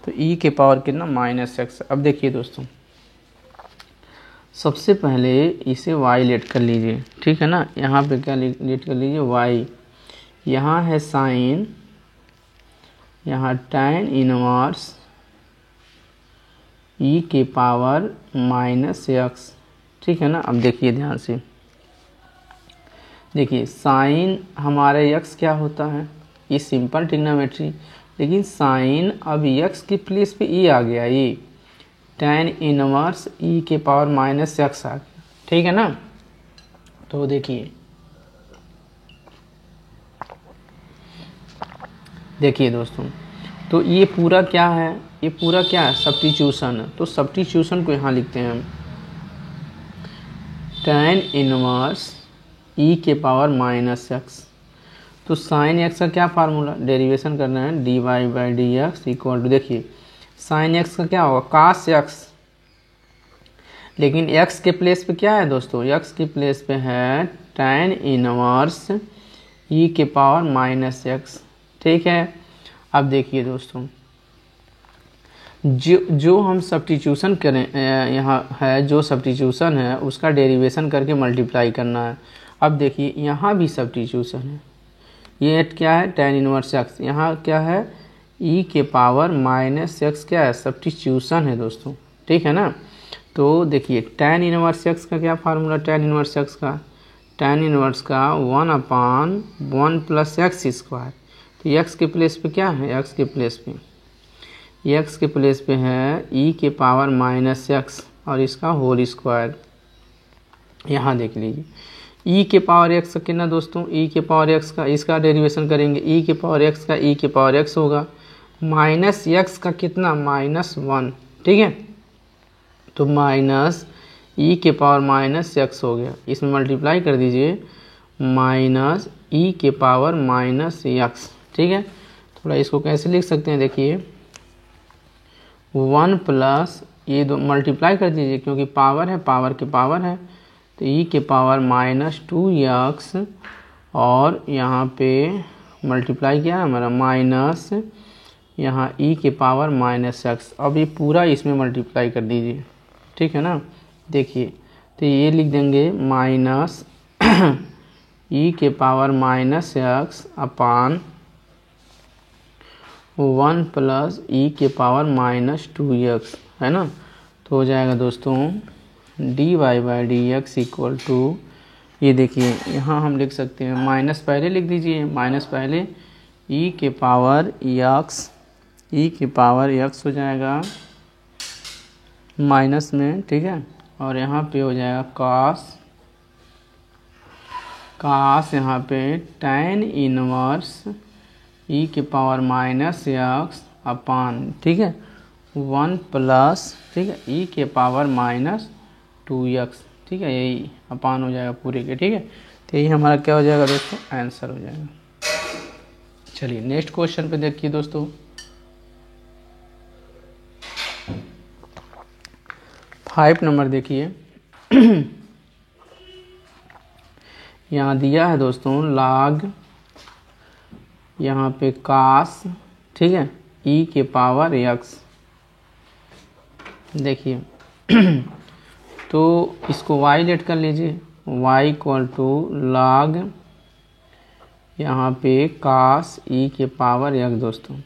तो e के पावर कितना -x। अब देखिए दोस्तों सबसे पहले इसे y लेट कर लीजिए, ठीक है ना। यहाँ पे क्या लेट कर लीजिए y, यहाँ है साइन, यहाँ tan इनवर्स e के पावर -x, ठीक है ना। अब देखिए ध्यान से, देखिए साइन हमारे x क्या होता है, ये सिंपल ट्रिग्नोमेट्री, लेकिन साइन अब x के प्लेस पे e आ गया, ये tan इनवर्स e के पावर -x आ गया, ठीक है ना। तो देखिए दोस्तों, तो ये पूरा क्या है, ये पूरा क्या है सब्स्टिट्यूशन है, तो सब्स्टिट्यूशन को यहाँ लिखते हैं हम, tan इनवर्स e के पावर -x। तो साइन x का क्या फार्मूला, डेरिवेशन करना है dy/dx इक्वल टू, देखिए साइन x का क्या होगा cos x, लेकिन x के प्लेस पे क्या है दोस्तों, x के प्लेस पे है tan इनवर्स e के पावर -x, ठीक है। अब देखिए दोस्तों जो हम सब्स्टिट्यूशन करें, यहाँ है जो सब्स्टिट्यूशन है उसका डेरिवेशन करके मल्टीप्लाई करना है। अब देखिए यहाँ भी सब्स्टिट्यूशन है, ये क्या है tan इनवर्स x, यहाँ क्या है e के पावर -x, क्या है सब्स्टिट्यूशन है दोस्तों, ठीक है ना। तो देखिए tan इनवर्स x का क्या फार्मूला, tan इनवर्स x का 1/1 + x², तो x के प्लेस पे क्या है, x के प्लेस पे है e के पावर -x और इसका होल स्क्वायर। यहाँ देख लीजिए e के पावर x का कितना दोस्तों, e के पावर x का, इसका डेरिवेशन करेंगे e के पावर x का, e के पावर x होगा -x का कितना -1, ठीक है। तो e के पावर -x हो गया, इसमें मल्टीप्लाई कर दीजिए e के पावर -x, ठीक है। थोड़ा इसको कैसे लिख सकते हैं, देखिए 1 + ये दो मल्टीप्लाई कर दीजिए क्योंकि पावर है, पावर के पावर है, तो ई के पावर -2x और यहाँ पे मल्टीप्लाई किया है हमारा माइनस यहाँ ई के पावर -x। अब ये पूरा इसमें मल्टीप्लाई कर दीजिए, ठीक है ना। देखिए तो ये लिख देंगे माइनस ई के पावर -x अपान 1 प्लस ई के पावर -2x, है ना। तो हो जाएगा दोस्तों dy/dx इक्वल टू, ये देखिए यहाँ हम लिख सकते हैं माइनस पहले लिख दीजिए, माइनस पहले ई के पावर x हो जाएगा माइनस में, ठीक है। और यहाँ पे हो जाएगा कास यहाँ पे tan इनवर्स ई के पावर -x अपान, ठीक है, 1 प्लस, ठीक है, ई के पावर -2x, ठीक है, यही अपान हो जाएगा पूरे के, ठीक है। तो यही हमारा क्या हो जाएगा दोस्तों, आंसर हो जाएगा। चलिए नेक्स्ट क्वेश्चन पे देखिए दोस्तों। फाइव नंबर देखिए यहाँ दिया है दोस्तों log यहाँ पे कास, ठीक है, ई के पावर x। देखिए तो इसको y लेट कर लीजिए, y इक्वल टू log यहाँ पे कास ई के पावर x। दोस्तों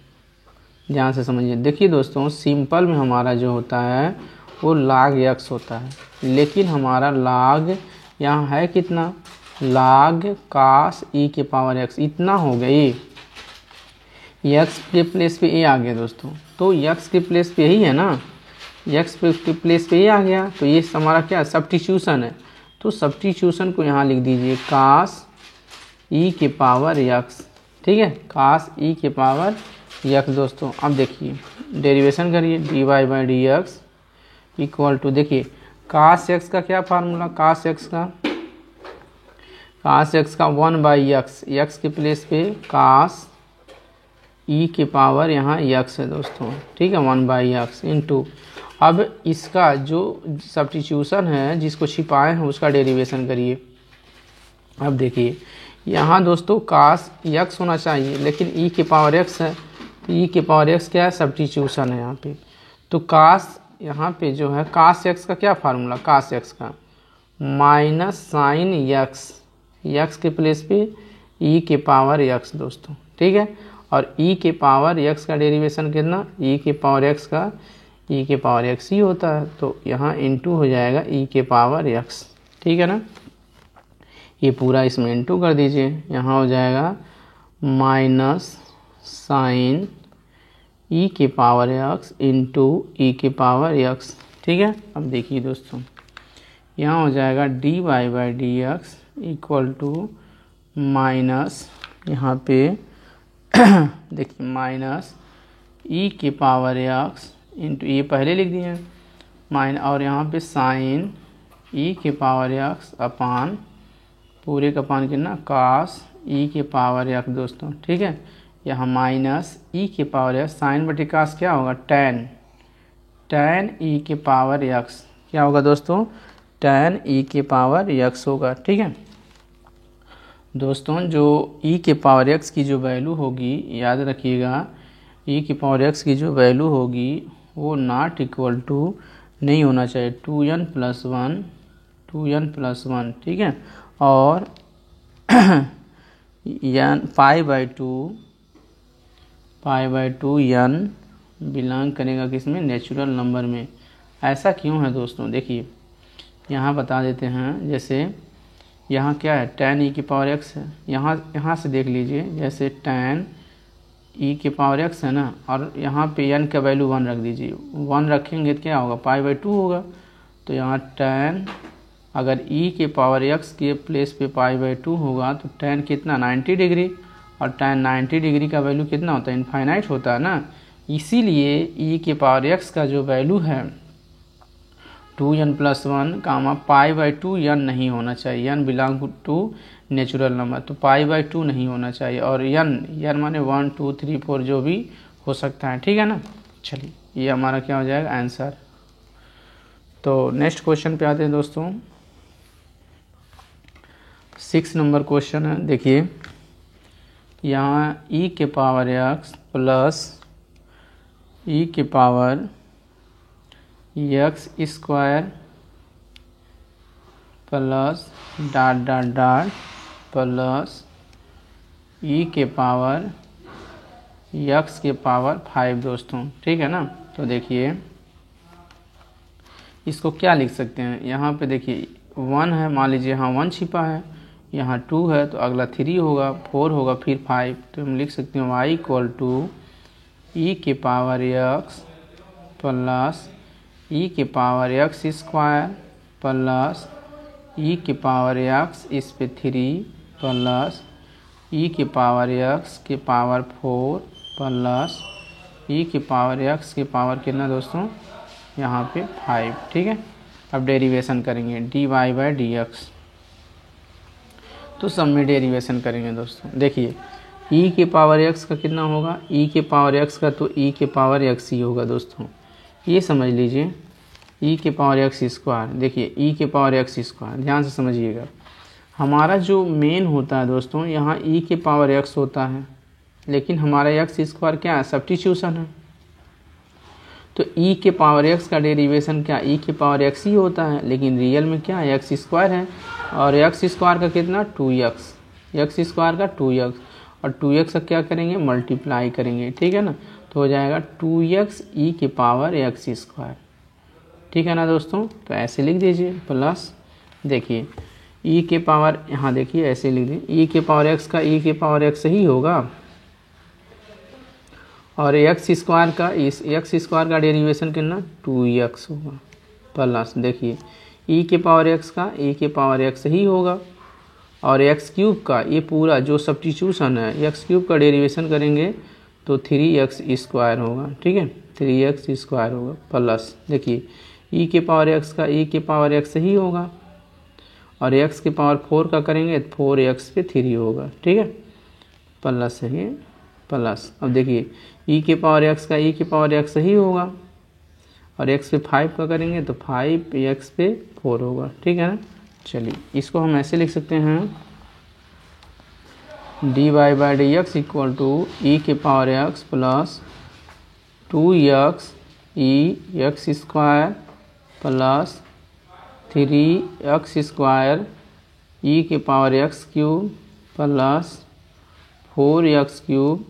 ध्यान से समझिए, देखिए दोस्तों सिंपल में हमारा जो होता है वो log x होता है, लेकिन हमारा log यहाँ है कितना, log कास ई के पावर x इतना हो गई, x के प्लेस पे a आ गया दोस्तों। तो x के प्लेस पे यही है ना, x के प्लेस पे ये आ गया, तो ये हमारा क्या सब्स्टिट्यूशन है। तो सब्स्टिट्यूशन को यहाँ लिख दीजिए कास ई के पावर x, ठीक है, कास ई के पावर x। दोस्तों अब देखिए डेरिवेशन करिए, dy/dx इक्वल टू, देखिए कास x का क्या फार्मूला, कास x का 1/x, x के प्लेस पे कास ई के पावर यहाँ x है दोस्तों, ठीक है, 1/x इंटू, अब इसका जो सब्स्टिट्यूशन है जिसको छिपाए हैं उसका डेरिवेशन करिए। अब देखिए यहाँ दोस्तों कास x होना चाहिए, लेकिन ई के पावर x है, तो ई के पावर x क्या है, सब्स्टिट्यूशन है यहाँ पे। तो कास यहाँ पे जो है कास x का क्या फार्मूला, कास x का माइनस साइन x के प्लेस पे ई के पावर x दोस्तों, ठीक है। और ई के पावर x का डेरिवेशन कितना, ई के पावर x ही होता है, तो यहाँ इंटू हो जाएगा ई के पावर x, ठीक है ना। ये पूरा इसमें इंटू कर दीजिए, यहाँ हो जाएगा माइनस साइन ई के पावर x इंटू ई के पावर x, ठीक है। अब देखिए दोस्तों यहाँ हो जाएगा dy/dx इक्वल टू माइनस यहाँ पे देखिए माइनस ई के पावर x इंटू, ये पहले लिख दिए माइन, और यहाँ पे साइन ई के पावर x अपान पूरे का पान कितना कास ई के पावर x दोस्तों, ठीक है। यहाँ माइनस ई के पावर x साइन बटे कास क्या होगा, टैन ई के पावर x क्या होगा दोस्तों, टैन ई के पावर x होगा, ठीक है। दोस्तों जो e के पावर x की जो वैल्यू होगी, याद रखिएगा e के पावर x की जो वैल्यू होगी वो नॉट इक्वल टू नहीं होना चाहिए 2n प्लस 1, ठीक है। और पाई/2 n बिलोंग करेगा किसमें, नेचुरल नंबर में। ऐसा क्यों है दोस्तों, देखिए यहाँ बता देते हैं। जैसे यहाँ क्या है, tan e के पावर x है, यहाँ से देख लीजिए, जैसे tan e के पावर x है ना, और यहाँ पे n का वैल्यू 1 रख दीजिए, 1 रखेंगे तो क्या होगा, पाई/2 होगा। तो यहाँ tan अगर e के पावर x के प्लेस पे पाई/2 होगा तो tan कितना 90 डिग्री, और tan 90 डिग्री का वैल्यू कितना होता है, इनफाइनाइट होता है ना। इसीलिए e के पावर x का जो वैल्यू है 2n प्लस 1 कामा पाई/2 n नहीं होना चाहिए, n belong to natural number, तो पाई/2 नहीं होना चाहिए, और n माने 1 2 3 4 जो भी हो सकता है, ठीक है ना। चलिए ये हमारा क्या हो जाएगा आंसर। तो नेक्स्ट क्वेश्चन पे आते हैं दोस्तों। 6 नंबर क्वेश्चन है। देखिए यहाँ e के पावर x प्लस e के power x square plus dot dot dot plus e के पावर x के पावर 5 दोस्तों, ठीक है ना। तो देखिए इसको क्या लिख सकते हैं, यहाँ पे देखिए 1 है, मान लीजिए यहाँ 1 छिपा है, यहाँ 2 है तो अगला 3 होगा, 4 होगा, फिर 5। तो हम लिख सकते हैं y इक्वल टू ई के पावर x प्लस ई के पावर x स्क्वायर प्लस ई के पावर x इस पे 3 प्लस ई के पावर x के पावर 4 प्लस ई के पावर x के पावर कितना दोस्तों, यहाँ पे 5, ठीक है। अब डेरिवेशन करेंगे dy बाई डी एक्स, तो सब में डेरिवेशन करेंगे दोस्तों। देखिए e के पावर x का कितना होगा, e के पावर x का तो e के पावर x ही होगा दोस्तों, ये समझ लीजिए। e के पावर x स्क्वायर, देखिए e के पावर x स्क्वायर, ध्यान से समझिएगा। हमारा जो मेन होता है दोस्तों, यहाँ e के पावर x होता है, लेकिन हमारा x स्क्वायर क्या है, सब्स्टिट्यूशन है। तो e के पावर x का डेरिवेशन क्या e के पावर x ही होता है, लेकिन रियल में क्या है, x स्क्वायर है। और x स्क्वायर का कितना 2x, x स्क्वायर का 2x, और 2x का क्या करेंगे, मल्टीप्लाई करेंगे, ठीक है ना। तो हो जाएगा 2x e के पावर x स्क्वायर, ठीक है ना दोस्तों। तो ऐसे लिख दीजिए प्लस, देखिए e के पावर, यहाँ देखिए ऐसे लिख दीजिए, e के पावर x का e के पावर x ही होगा, और x स्क्वायर का, इस x स्क्वायर का डेरिवेशन कितना 2x होगा, प्लस देखिए e के पावर x का e के पावर x ही होगा, और x क्यूब का ये पूरा जो सब्स्टिट्यूशन है, x क्यूब का डेरिवेशन करेंगे तो 3x स्क्वायर होगा, ठीक है, 3x स्क्वायर होगा, प्लस देखिए e के पावर x का e के पावर x ही होगा, और x के पावर 4 का करेंगे तो 4x पे 3 होगा, ठीक है, प्लस है प्लस। अब देखिए e के पावर x का e के पावर x ही होगा, और x पे 5 का करेंगे तो 5x पे 4 होगा, ठीक है ना। चलिए इसको हम ऐसे लिख सकते हैं dy by D x equal to e के power x plus 2x e x square plus 3x square e के power x cube plus 4x cube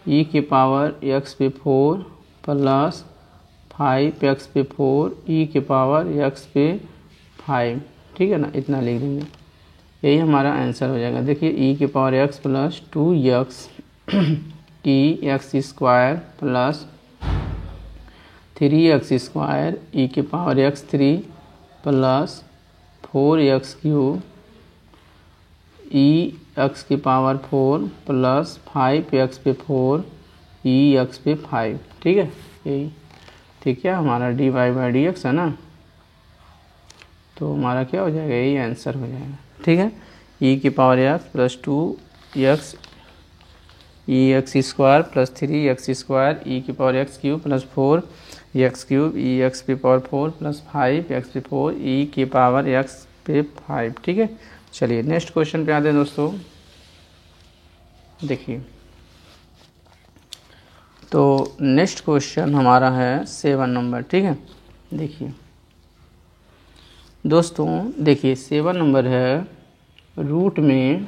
e के पावर x पे 4 प्लस 5x पे 4 ई के पावर x पे 5, ठीक है ना। इतना लिख देंगे, यही हमारा आंसर हो जाएगा। देखिए ई के power x plus 2x e x square plus 3x square e के power x3 plus 4x cube e x की पावर 4 प्लस 5x पे 4 ई एक्स पे 5, ठीक है, यही ठीक है हमारा dy बाई डी एक्स है ना। तो हमारा क्या हो जाएगा, यही आंसर हो जाएगा, ठीक है। ई की power x plus 2x e x square plus 3x square e की power x cube plus 4x cube e x की पावर 4 प्लस 5x पे 4 ई की पावर x पे 5, ठीक है। चलिए नेक्स्ट क्वेश्चन पे आते हैं दोस्तों। देखिए तो नेक्स्ट क्वेश्चन हमारा है 7 नंबर, ठीक है। देखिए दोस्तों, देखिए 7 नंबर है, रूट में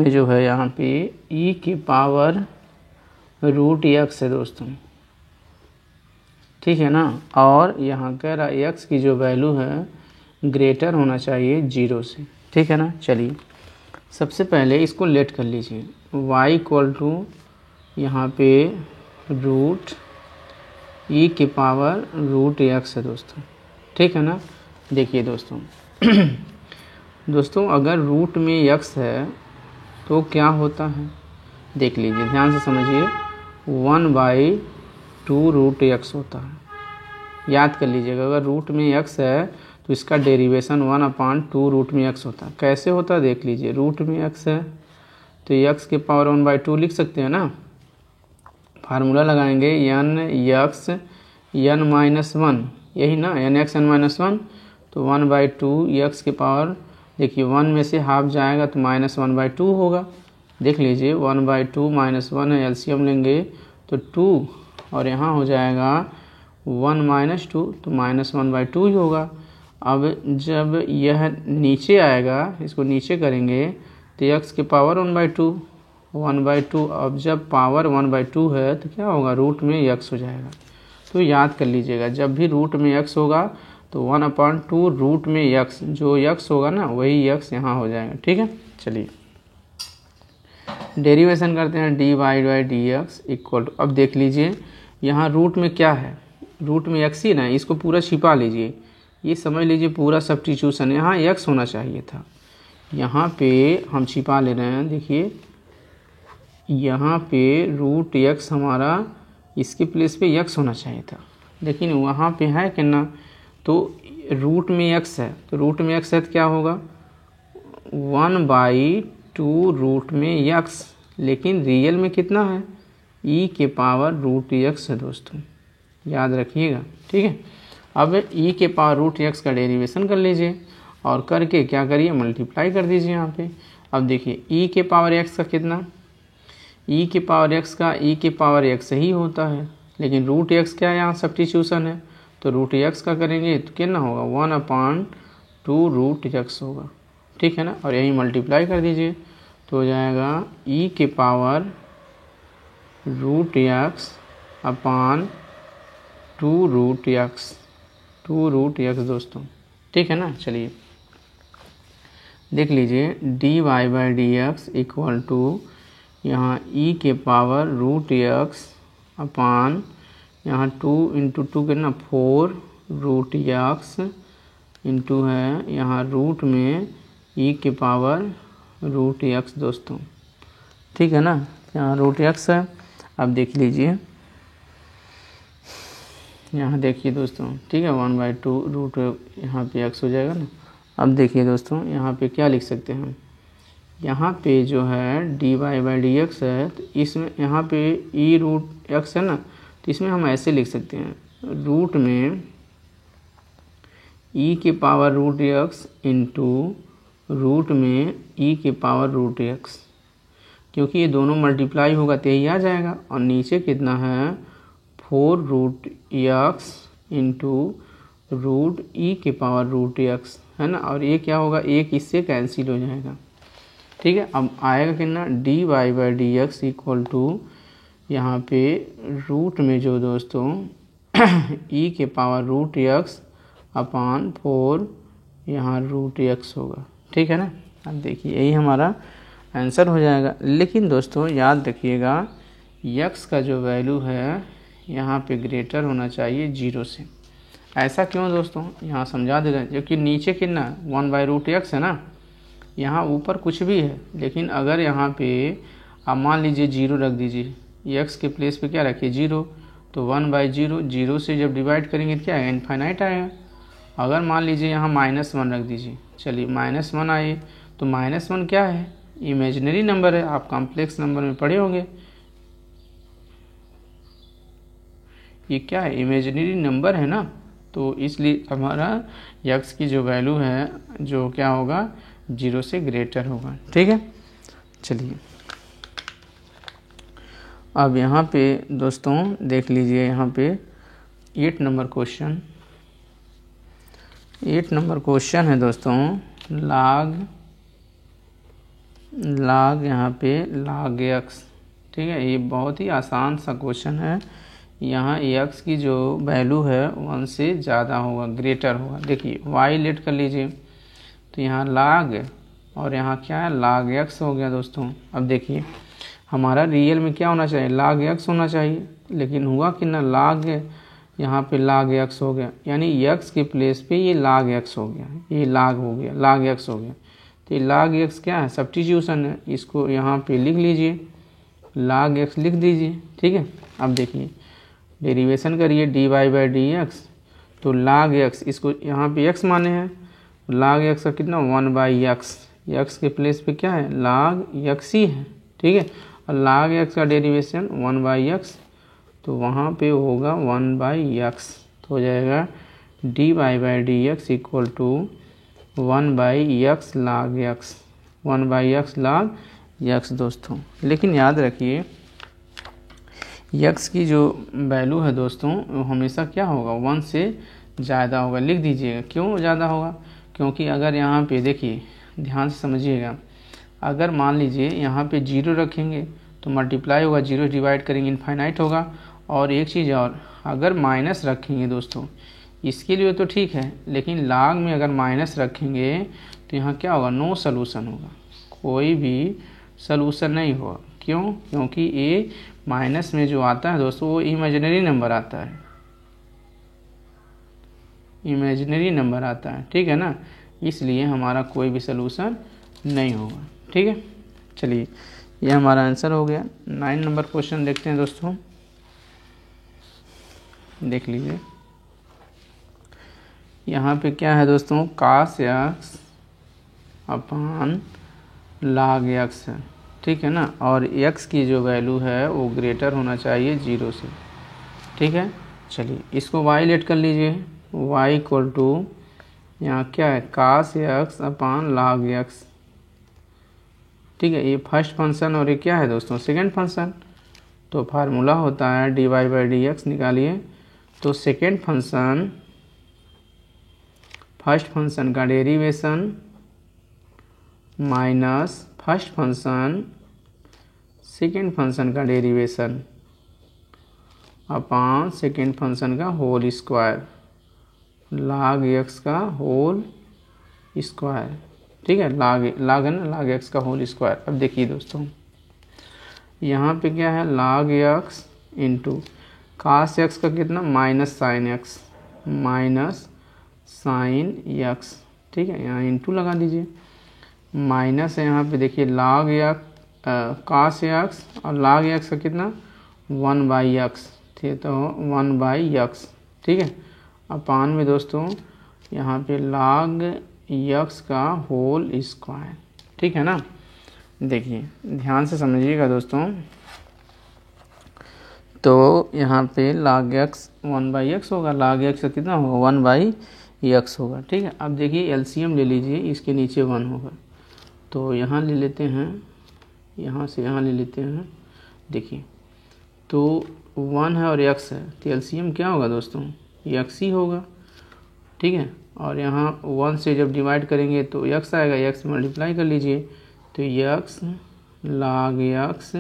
जो है यहाँ पे e की पावर रूट x है दोस्तों, ठीक है ना। और यहाँ कह रहा है x की जो वैल्यू है ग्रेटर होना चाहिए 0 से, ठीक है ना। चलिए सबसे पहले इसको लेट कर लीजिए, y इक्वल टू यहाँ पे रूट e के पावर रूट x है दोस्तों, ठीक है ना। देखिए दोस्तों दोस्तों अगर रूट में x है तो क्या होता है, देख लीजिए ध्यान से समझिए, 1/2 रूट x होता है। याद कर लीजिएगा, अगर रूट में x है तो इसका डेरिवेशन 1/2 रूट में x होता है। कैसे होता है देख लीजिए, रूट में x है तो x के पावर 1/2 लिख सकते हैं ना। फार्मूला लगाएंगे n x n-1 यही ना, N X N minus one, तो 1/2 एक्स के पावर, देखिए 1 में से हाफ जाएगा तो -1/2 होगा। देख लीजिए 1/2 -1 है, एलसीएम लेंगे तो 2, और यहाँ हो जाएगा 1 - 2 तो -1/2 ही होगा। अब जब यह नीचे आएगा, इसको नीचे करेंगे तो x के पावर 1/2, अब जब पावर 1/2 है तो क्या होगा, रूट में x हो जाएगा। तो याद कर लीजिएगा, जब भी रूट में x होगा तो 1/2 रूट में x, जो x होगा ना वही x यहाँ हो जाएगा। ठीक है, चलिए डेरिवेशन करते हैं। dy/dx इक्वल टू, अब देख लीजिए यहाँ रूट में क्या है, रूट में x ही ना, इसको पूरा छिपा लीजिए, ये समझ लीजिए पूरा सब्स्टिट्यूशन, यहाँ x होना चाहिए था, यहाँ पे हम छिपा ले रहे हैं। देखिए यहाँ पे रूट x हमारा, इसके प्लेस पे x होना चाहिए था, लेकिन वहाँ पे है कि ना, तो रूट में x है, तो रूट में x है तो क्या होगा 1/2 रूट में x, लेकिन रियल में कितना है e के पावर रूट x है दोस्तों, याद रखिएगा। ठीक है, अब e के पावर रूट x का डेरिवेशन कर लीजिए और करके क्या करिए, मल्टीप्लाई कर दीजिए यहाँ पे। अब देखिए e के पावर x का कितना, e के पावर x का e के पावर x ही होता है, लेकिन रूट x क्या है, यहाँ सब्स्टिट्यूशन है, तो रूट x का करेंगे तो कितना होगा 1/2 रूट x होगा। ठीक है ना, और यही मल्टीप्लाई कर दीजिए तो हो जाएगा e के पावर रूट x अपान 2 रूट x दोस्तों। ठीक है ना, चलिए देख लीजिए dy/dx इक्वल टू यहाँ e के पावर रूट x अपान यहाँ 2 × 2 कितना 4 रूट x इंटू है यहाँ रूट में e के पावर रूट x दोस्तों। ठीक है ना, यहाँ रूट x है। अब देख लीजिए यहाँ देखिए दोस्तों, ठीक है 1/2 रूट यहाँ पे x हो जाएगा ना। अब देखिए दोस्तों यहाँ पे क्या लिख सकते हैं हम, यहाँ पे जो है dy/dx है, तो इसमें यहाँ पे e रूट x है ना, तो इसमें हम ऐसे लिख सकते हैं रूट में e के power root x into root में e के पावर रूट x, क्योंकि ये दोनों मल्टीप्लाई होगा तो यही आ जाएगा, और नीचे कितना है 4 root x into root e के पावर रूट x है ना, और ये क्या होगा, एक इससे कैंसिल हो जाएगा। ठीक है, अब आएगा कितना dy/dx इक्वल टू यहाँ पे रूट में जो दोस्तों e के पावर रूट x अपान 4 यहाँ रूट x होगा। ठीक है ना, अब देखिए यही हमारा आंसर हो जाएगा। लेकिन दोस्तों याद रखिएगा x का जो वैल्यू है यहाँ पे ग्रेटर होना चाहिए 0 से। ऐसा क्यों दोस्तों, यहाँ समझा दे रहे हैं, क्योंकि नीचे कितना 1/√x है ना, यहाँ ऊपर कुछ भी है, लेकिन अगर यहाँ पे आप मान लीजिए 0 रख दीजिए, x के प्लेस पे क्या रखिए 0, तो 1/0, 0 से जब डिवाइड करेंगे तो क्या है इनफाइनाइट आएगा। अगर मान लीजिए यहाँ -1 रख दीजिए, चलिए -1 आए, तो -1 क्या है, इमेजिनरी नंबर है, आप कॉम्प्लेक्स नंबर में पढ़े होंगे, ये क्या है इमेजिनरी नंबर है ना, तो इसलिए हमारा x की जो वैल्यू है जो क्या होगा 0 से ग्रेटर होगा। ठीक है, चलिए अब यहाँ पे दोस्तों देख लीजिए, यहाँ पे 8 नंबर क्वेश्चन है दोस्तों, log यहाँ पे log x। ठीक है, ये बहुत ही आसान सा क्वेश्चन है। यहाँ x की जो वैल्यू है 1 से ज़्यादा होगा, ग्रेटर होगा। देखिए y लेट कर लीजिए, तो यहाँ log और यहाँ क्या है log x हो गया दोस्तों। अब देखिए हमारा रियल में क्या होना चाहिए log x होना चाहिए, लेकिन हुआ कि ना log, यहाँ पे log x हो गया, यानी x के प्लेस पे ये log x हो गया, ये log हो गया, log x हो गया, तो ये log x क्या है सब्स्टिट्यूशन है, इसको यहाँ पे लिख लीजिए log x लिख दीजिए। ठीक है, अब देखिए डेरिवेशन करिए dy/dx, तो log x, इसको यहाँ पे x माने हैं, log x का कितना 1/x, x के प्लेस पे क्या है log x ही है। ठीक है, और log x का डेरिवेशन 1/x, तो वहाँ पे होगा 1/x, तो हो जाएगा D Y by D x equal to 1/x log x, 1/x log x दोस्तों। लेकिन याद रखिए x की जो वैल्यू है दोस्तों वो हमेशा क्या होगा, 1 से ज़्यादा होगा। लिख दीजिएगा क्यों ज़्यादा होगा, क्योंकि अगर यहाँ पे देखिए ध्यान से समझिएगा, अगर मान लीजिए यहाँ पे 0 रखेंगे तो मल्टीप्लाई होगा, 0 डिवाइड करेंगे इनफाइनाइट होगा। और एक चीज़ और, अगर माइनस रखेंगे दोस्तों इसके लिए तो ठीक है, लेकिन लॉग में अगर माइनस रखेंगे तो यहाँ क्या होगा, नो सलूशन होगा, कोई भी सलूशन नहीं होगा। क्यों, क्योंकि ये माइनस में जो आता है दोस्तों वो इमेजिनरी नंबर आता है, इमेजिनरी नंबर आता है, ठीक है ना, इसलिए हमारा कोई भी सलूशन नहीं होगा। ठीक है, चलिए ये हमारा आंसर हो गया। 9 नंबर क्वेश्चन देखते हैं दोस्तों, देख लीजिए। यहाँ पे क्या है दोस्तों, cos x अपान log x है, ठीक है ना, और x की जो वैल्यू है वो ग्रेटर होना चाहिए 0 से। ठीक है, चलिए इसको y लेट कर लीजिए, y इक्वल टू यहाँ क्या है cos x अपान log x। ठीक है, ये फर्स्ट फंक्शन और ये क्या है दोस्तों, सेकंड फंक्शन। तो फार्मूला होता है d Y by D x, निकालिए। तो सेकंड फंक्शन फर्स्ट फंक्शन का derivation minus first function second function का डेरिवेशन अपान सेकंड फंक्शन का होल स्क्वायर, log x का होल स्क्वायर। ठीक है, log है ना, log x का होल स्क्वायर। अब देखिए दोस्तों यहाँ पे क्या है, log x into cos x का कितना, minus sine x, minus sine x। ठीक है, यहाँ इंटू लगा दीजिए, माइनस है यहाँ पे देखिए log x cos x और log x का कितना 1/x, ठीक है, तो 1/x। ठीक है, अपान में दोस्तों यहाँ पे log x का होल स्क्वायर। ठीक है ना, देखिए ध्यान से समझिएगा दोस्तों। तो यहाँ पे log x 1/x होगा, log x का कितना होगा 1/x होगा। ठीक है, अब देखिए एलसीएम ले लीजिए, इसके नीचे 1 होगा, तो यहाँ ले लेते हैं, यहाँ से यहाँ ले लेते हैं। देखिए तो 1 है और x है, तो एलसीएम क्या होगा दोस्तों, x ही होगा। ठीक है, और यहाँ 1 से जब डिवाइड करेंगे तो x आएगा, x मल्टीप्लाई कर लीजिए, तो x log x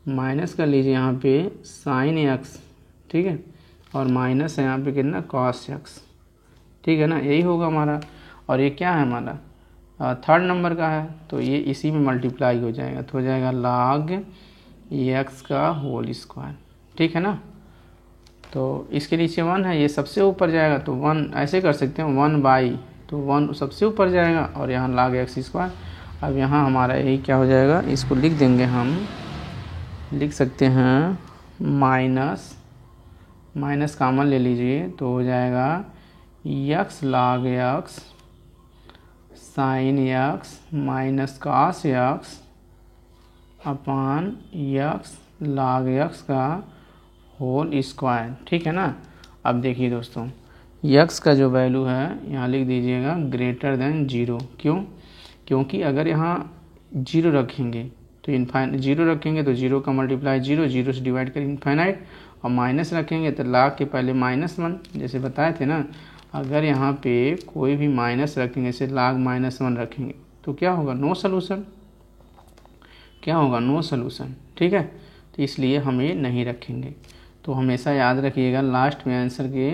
माइनस कर लीजिए यहाँ पे साइन x। ठीक है, और माइनस है यहाँ पे कितना cos x। ठीक है ना, यही होगा हमारा। और ये क्या है हमारा थर्ड नंबर का है, तो ये इसी में मल्टीप्लाई हो जाएगा, तो हो जाएगा log x का होल स्क्वायर। ठीक है ना, तो इसके नीचे 1 है, ये सबसे ऊपर जाएगा, तो 1 ऐसे कर सकते हैं 1/, तो 1 सबसे ऊपर जाएगा और यहाँ log x स्क्वायर। अब यहाँ हमारा यही क्या हो जाएगा, इसको लिख देंगे, हम लिख सकते हैं माइनस कॉमन ले लीजिए, तो हो जाएगा x log x sine x minus cos x upon x log x का होल स्क्वायर। ठीक है ना, अब देखिए दोस्तों x का जो वैल्यू है यहाँ लिख दीजिएगा ग्रेटर देन 0। क्यों, क्योंकि अगर यहाँ 0 रखेंगे तो इनफाइनाइट, 0 रखेंगे तो 0 का मल्टीप्लाई 0, 0 से डिवाइड करें इनफाइनाइट, और माइनस रखेंगे तो log के पहले -1, जैसे बताए थे ना। अगर यहाँ पे कोई भी माइनस रखेंगे, जैसे log -1 रखेंगे तो क्या होगा, नो सलूशन, क्या होगा, नो सलूशन। ठीक है, तो इसलिए हम ये नहीं रखेंगे। तो हमेशा याद रखिएगा, लास्ट में आंसर के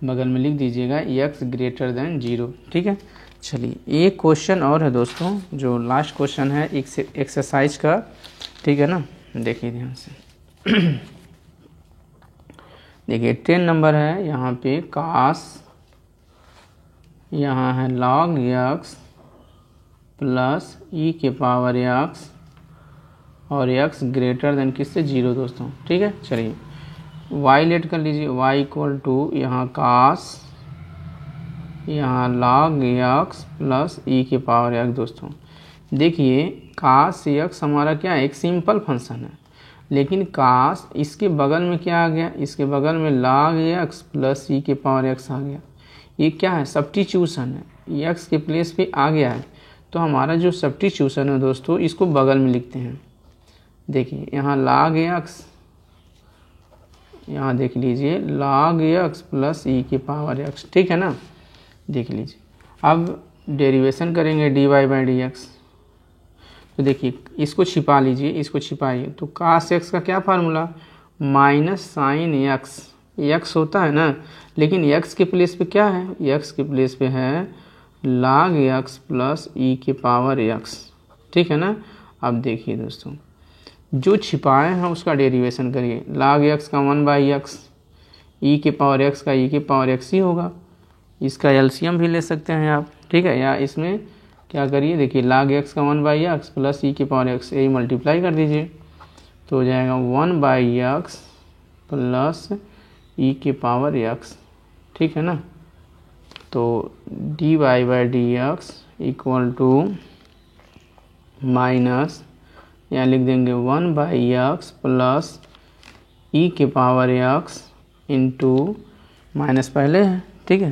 बगल में लिख दीजिएगा x ग्रेटर देन 0। ठीक है, चलिए एक क्वेश्चन और है दोस्तों, जो लास्ट क्वेश्चन है एक्सरसाइज का। ठीक है ना, देखिए ध्यान से देखिए 10 नंबर है, यहाँ पे cos, यहाँ है log x प्लस e के पावर x और x ग्रेटर देन किससे 0 दोस्तों। ठीक है, चलिए y लेट कर लीजिए, y इक्वल टू यहाँ cos, यहाँ log x प्लस e के पावर x दोस्तों। देखिए cos x हमारा क्या है, एक सिंपल फंक्शन है, लेकिन cos इसके बगल में क्या आ गया, इसके बगल में log x प्लस e के पावर x आ गया। ये क्या है, सब्स्टिट्यूशन है, एक्स के प्लेस पे आ गया है। तो हमारा जो सब्स्टिट्यूशन है दोस्तों, इसको बगल में लिखते हैं। देखिए यहाँ log x, यहाँ देख लीजिए log x प्लस ई की पावर x, ठीक है ना। देख लीजिए अब डेरिवेशन करेंगे dy बाई डी एक्स। तो देखिए इसको छिपा लीजिए, इसको छिपाइए। तो cos x का क्या formula, minus sine x, x होता है ना, लेकिन x के प्लेस पे क्या है, x के प्लेस पे है log x प्लस ई के पावर x, ठीक है ना। अब देखिए दोस्तों जो छिपाए हैं उसका डेरिवेशन करिए। log x का 1/x, ई के पावर x का ई के पावर x ही होगा। इसका एलसीएम भी ले सकते हैं आप, ठीक है। या इसमें क्या करिए, देखिए log x का 1/x प्लस ई के पावर x, यही मल्टीप्लाई कर दीजिए तो हो जाएगा 1/x प्लस ई के पावर x, ठीक है ना। तो dy by D x equal to minus, यहाँ लिख देंगे 1/x प्लस ई के पावर x इंटू, माइनस पहले है, ठीक है,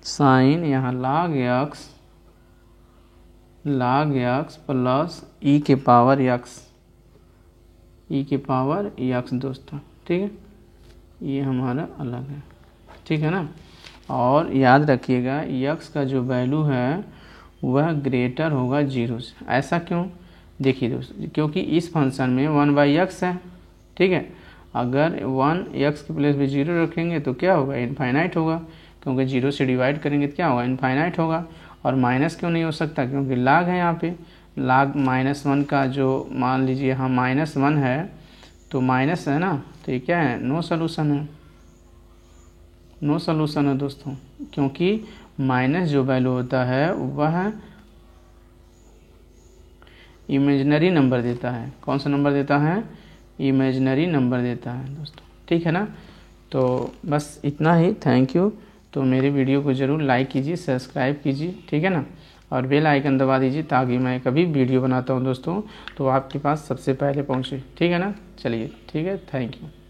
साइन यहाँ log x प्लस ई के पावर x दोस्तों, ठीक है। ये हमारा अलग है, ठीक है ना। और याद रखिएगा x का जो वैल्यू है वह ग्रेटर होगा 0 से। ऐसा क्यों, देखिए दोस्तों, क्योंकि इस फंक्शन में 1/x है, ठीक है। अगर 1x के प्लेस पे 0 रखेंगे तो क्या होगा, इनफाइनाइट होगा, क्योंकि 0 से डिवाइड करेंगे तो क्या होगा, इनफाइनाइट होगा। और माइनस क्यों नहीं हो सकता, क्योंकि log है यहाँ पे, log -1 का जो मान लीजिए यहाँ -1 है तो माइनस है ना, तो ये क्या है, नो सॉल्यूशन है, नो सॉल्यूशन है दोस्तों, क्योंकि माइनस जो वैल्यू होता है वह इमेजिनरी नंबर देता है। कौन सा नंबर देता है, इमेजिनरी नंबर देता है दोस्तों, ठीक है ना। तो बस इतना ही, थैंक यू। तो मेरे वीडियो को ज़रूर लाइक कीजिए, सब्सक्राइब कीजिए, ठीक है ना, और बेल आइकन दबा दीजिए ताकि मैं कभी वीडियो बनाता हूँ दोस्तों तो आपके पास सबसे पहले पहुँचे, ठीक है ना। चलिए ठीक है, थैंक यू।